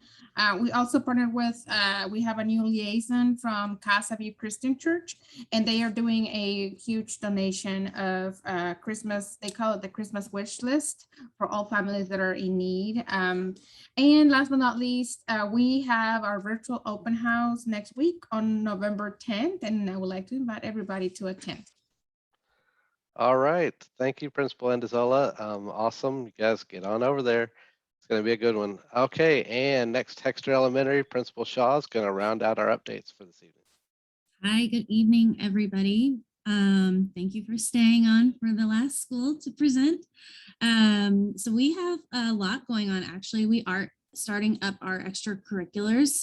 Q: We also partnered with, we have a new liaison from Casa View Christian Church, and they are doing a huge donation of Christmas, they call it the Christmas wish list for all families that are in need. And last but not least, we have our virtual open house next week on November 10th, and I would like to invite everybody to attend.
A: All right. Thank you, Principal Andazola. Awesome. You guys get on over there. It's going to be a good one. Okay. And next, Hexter Elementary, Principal Shaw is going to round out our updates for this evening.
R: Hi, good evening, everybody. Thank you for staying on for the last school to present. So we have a lot going on. Actually, we are starting up our extracurriculars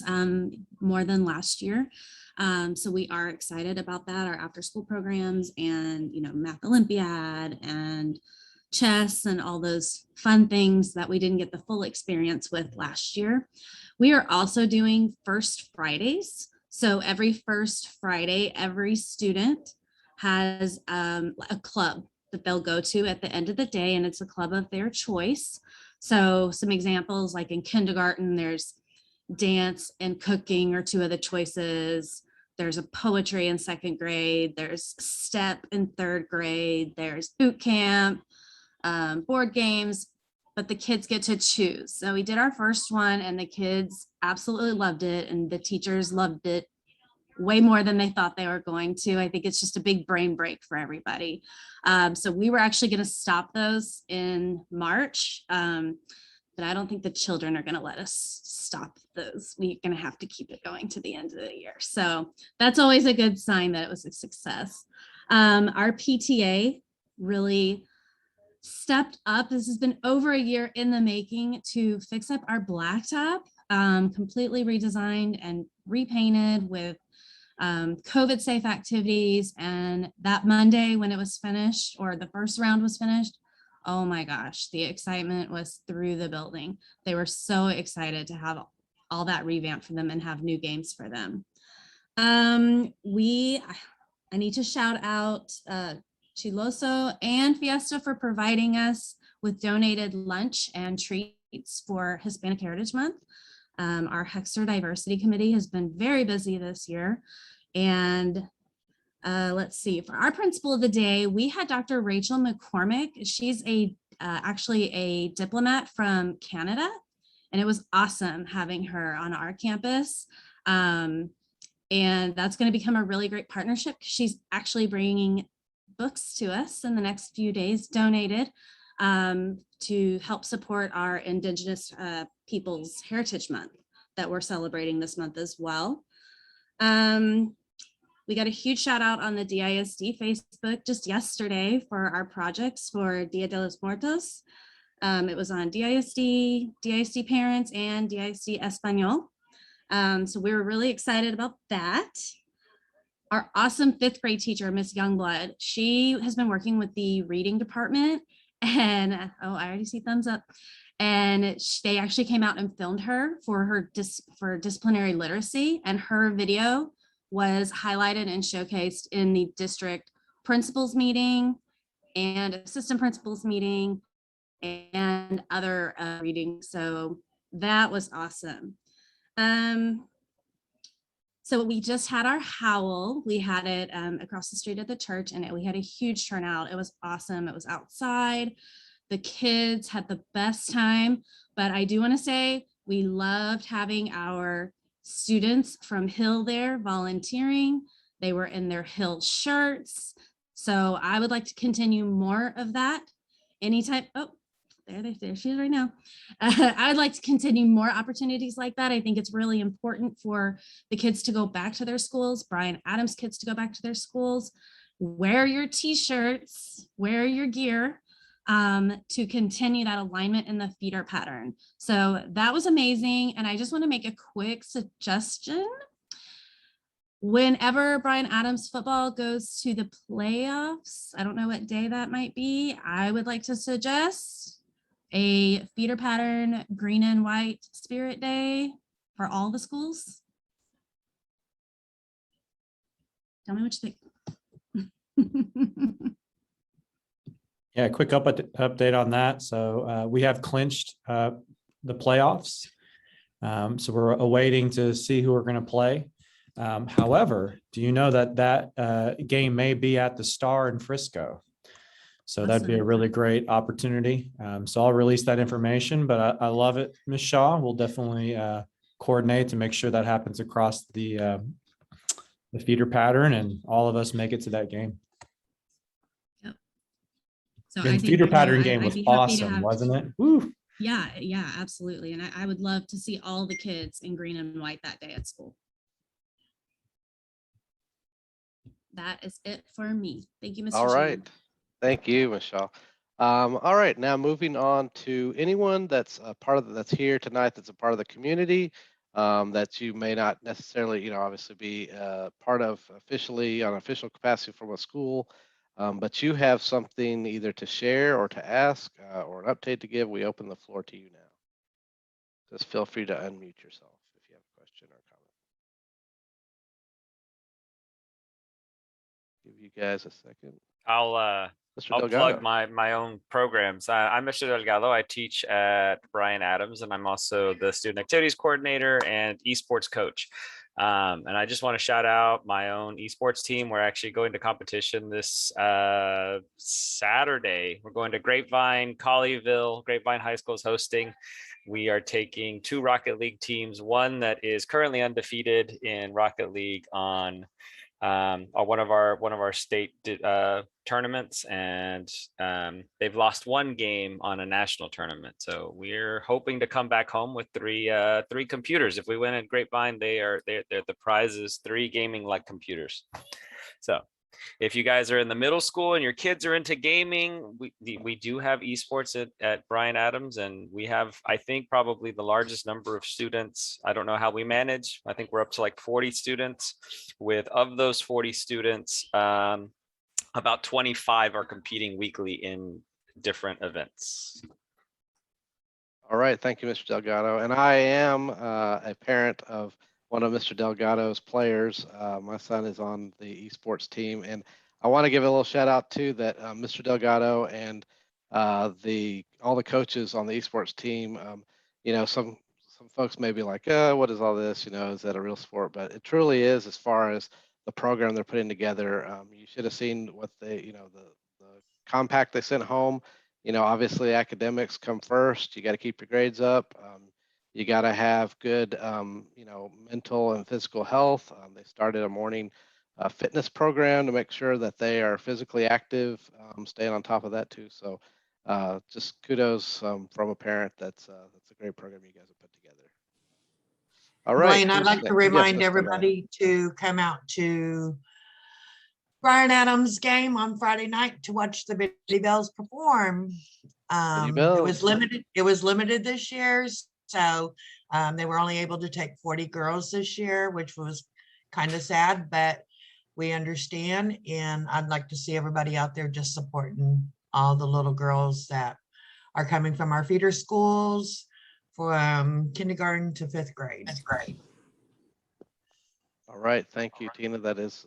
R: more than last year. So we are excited about that, our after school programs and, you know, Math Olympiad and chess and all those fun things that we didn't get the full experience with last year. We are also doing First Fridays. So every first Friday, every student has a club that they'll go to at the end of the day, and it's a club of their choice. So some examples, like in kindergarten, there's dance and cooking are two of the choices. There's a poetry in second grade. There's step in third grade. There's boot camp, board games, but the kids get to choose. So we did our first one and the kids absolutely loved it. And the teachers loved it way more than they thought they were going to. I think it's just a big brain break for everybody. So we were actually going to stop those in March. But I don't think the children are going to let us stop those. We're going to have to keep it going to the end of the year. So that's always a good sign that it was a success. Our PTA really stepped up. This has been over a year in the making to fix up our blacktop, completely redesigned and repainted with COVID safe activities. And that Monday when it was finished, or the first round was finished, oh my gosh, the excitement was through the building. They were so excited to have all that revamped for them and have new games for them. I need to shout out Chiloso and Fiesta for providing us with donated lunch and treats for Hispanic Heritage Month. Our Hexter Diversity Committee has been very busy this year. And let's see, for our principal of the day, we had Dr. Rachel McCormick. She's actually a diplomat from Canada, and it was awesome having her on our campus. And that's going to become a really great partnership. She's actually bringing books to us in the next few days, donated, to help support our Indigenous Peoples Heritage Month that we're celebrating this month as well. We got a huge shout out on the DISD Facebook just yesterday for our projects for Dia de los Muertos. It was on DISD, DISD Parents, and DISD Espanol. So we were really excited about that. Our awesome 5th grade teacher, Miss Youngblood, she has been working with the reading department, and oh, I already see thumbs up. And they actually came out and filmed her for disciplinary literacy, and her video was highlighted and showcased in the district principals meeting and assistant principals meeting and other readings. So that was awesome. So we just had our howl. We had it across the street at the church, and we had a huge turnout. It was awesome. It was outside. The kids had the best time, but I do want to say we loved having our students from Hill there volunteering. They were in their Hill shirts. So I would like to continue more of that. Anytime, oh, there she is right now. I would like to continue more opportunities like that. I think it's really important for the kids to go back to their schools, Bryan Adams kids to go back to their schools, wear your t-shirts, wear your gear, to continue that alignment in the feeder pattern. So that was amazing. And I just want to make a quick suggestion. Whenever Bryan Adams football goes to the playoffs, I don't know what day that might be, I would like to suggest a feeder pattern green and white spirit day for all the schools. Tell me what you think.
E: Yeah, quick update on that. So we have clinched the playoffs. So we're awaiting to see who we're going to play. However, do you know that game may be at the Star in Frisco? So that'd be a really great opportunity. So I'll release that information, but I love it, Ms. Shaw. We'll definitely coordinate to make sure that happens across the feeder pattern and all of us make it to that game.
R: So
E: And feeder pattern game was awesome,
R: have,
E: wasn't it? Woo.
R: Yeah, absolutely. And I would love to see all the kids in green and white that day at school. That is it for me. Thank you, Mr.
A: All right.
R: Chairman.
A: Thank you, Michelle. All right, now moving on to anyone that's a part of that's here tonight, that's a part of the community, that you may not necessarily, obviously be part of officially on official capacity from a school, but you have something either to share or to ask or an update to give. We open the floor to you now. Just feel free to unmute yourself if you have a question or comment. Give you guys a second.
S: I'll plug my own programs. I'm Mr. Delgado. I teach at Bryan Adams, and I'm also the student activities coordinator and esports coach. And I just want to shout out my own esports team. We're actually going to competition this Saturday. We're going to Grapevine, Colleyville. Grapevine High School is hosting. We are taking 2 Rocket League teams, one that is currently undefeated in Rocket League on one of our state tournaments, and they've lost 1 game on a national tournament. So we're hoping to come back home with three computers. If we win at Grapevine, they're the prize is 3 gaming like computers. So if you guys are in the middle school and your kids are into gaming, we do have esports at Bryan Adams, and we have, I think, probably the largest number of students. I don't know how we manage. I think we're up to like 40 students. Of those 40 students, about 25 are competing weekly in different events.
A: All right, thank you, Mr. Delgado. And I am a parent of one of Mr. Delgado's players. My son is on the esports team, and I want to give a little shout out too that Mr. Delgado and all the coaches on the esports team. Some folks may be like, what is all this? Is that a real sport? But it truly is, as far as the program they're putting together. You should have seen what the compact they sent home. Obviously academics come first. You got to keep your grades up. You got to have good, mental and physical health. They started a morning fitness program to make sure that they are physically active, staying on top of that too. So just kudos from a parent. That's a great program you guys have put together. All right.
N: Bryan, I'd like to remind everybody to come out to Bryan Adams game on Friday night to watch the Bitty Bells perform. It was limited this year, so they were only able to take 40 girls this year, which was kind of sad, but we understand. And I'd like to see everybody out there just supporting all the little girls that are coming from our feeder schools from kindergarten to 5th grade. That's great.
A: All right. Thank you, Tina. That is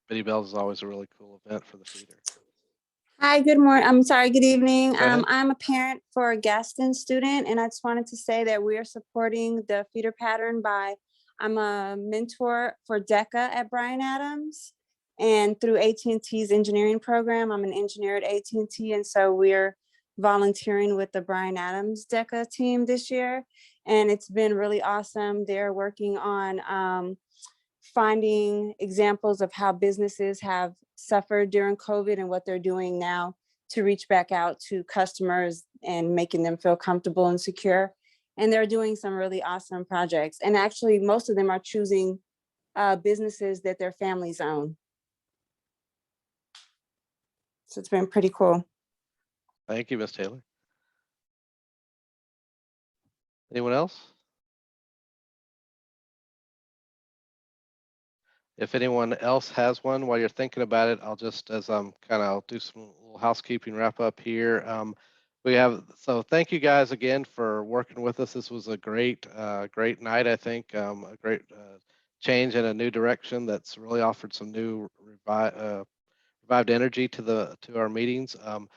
A: Bitty Bells is always a really cool event for the feeder.
T: Hi, good morning. I'm sorry, good evening.
A: Go ahead.
T: I'm a parent for a Gaston student, and I just wanted to say that we are supporting the feeder pattern by, I'm a mentor for DECA at Bryan Adams, and through AT&T's engineering program, I'm an engineer at AT&T, and so we're volunteering with the Bryan Adams DECA team this year, and it's been really awesome. They're working on finding examples of how businesses have suffered during COVID and what they're doing now to reach back out to customers and making them feel comfortable and secure. And they're doing some really awesome projects. And actually, most of them are choosing businesses that their families own. So it's been pretty cool.
A: Thank you, Ms. Taylor. Anyone else? If anyone else has one while you're thinking about it, I'll just, as I'm I'll do some little housekeeping wrap up here. So thank you guys again for working with us. This was a great night, I think, a great change in a new direction that's really offered some new revived energy to our meetings. Like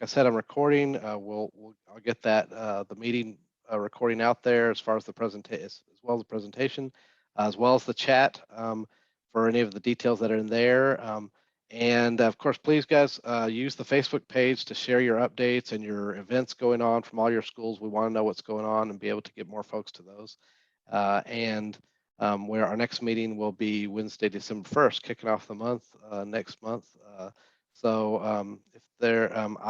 A: I said, I'm recording. I'll get that the meeting recording out there as far as the presentation, as well as the presentation, as well as the chat for any of the details that are in there. And of course, please, guys, use the Facebook page to share your updates and your events going on from all your schools. We want to know what's going on and be able to get more folks to those. Where our next meeting will be Wednesday, December 1st, kicking off the month next month. I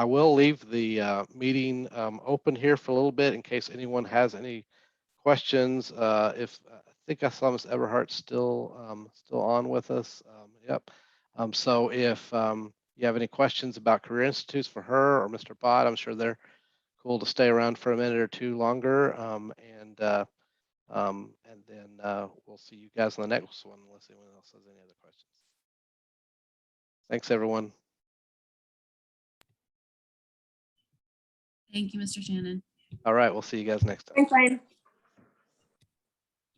A: will leave the meeting open here for a little bit in case anyone has any questions. I think I saw Ms. Everhart still on with us. Yep. So if you have any questions about Career Institutes for her or Mr. Bott, I'm sure they're cool to stay around for a minute or two longer. And then we'll see you guys on the next one unless anyone else has any other questions. Thanks, everyone.
R: Thank you, Mr. Shannon.
A: All right, we'll see you guys next time.
H: Thanks, Ryan.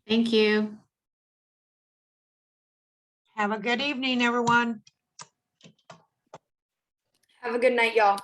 C: Thank you.
N: Have a good evening, everyone.
J: Have a good night, y'all.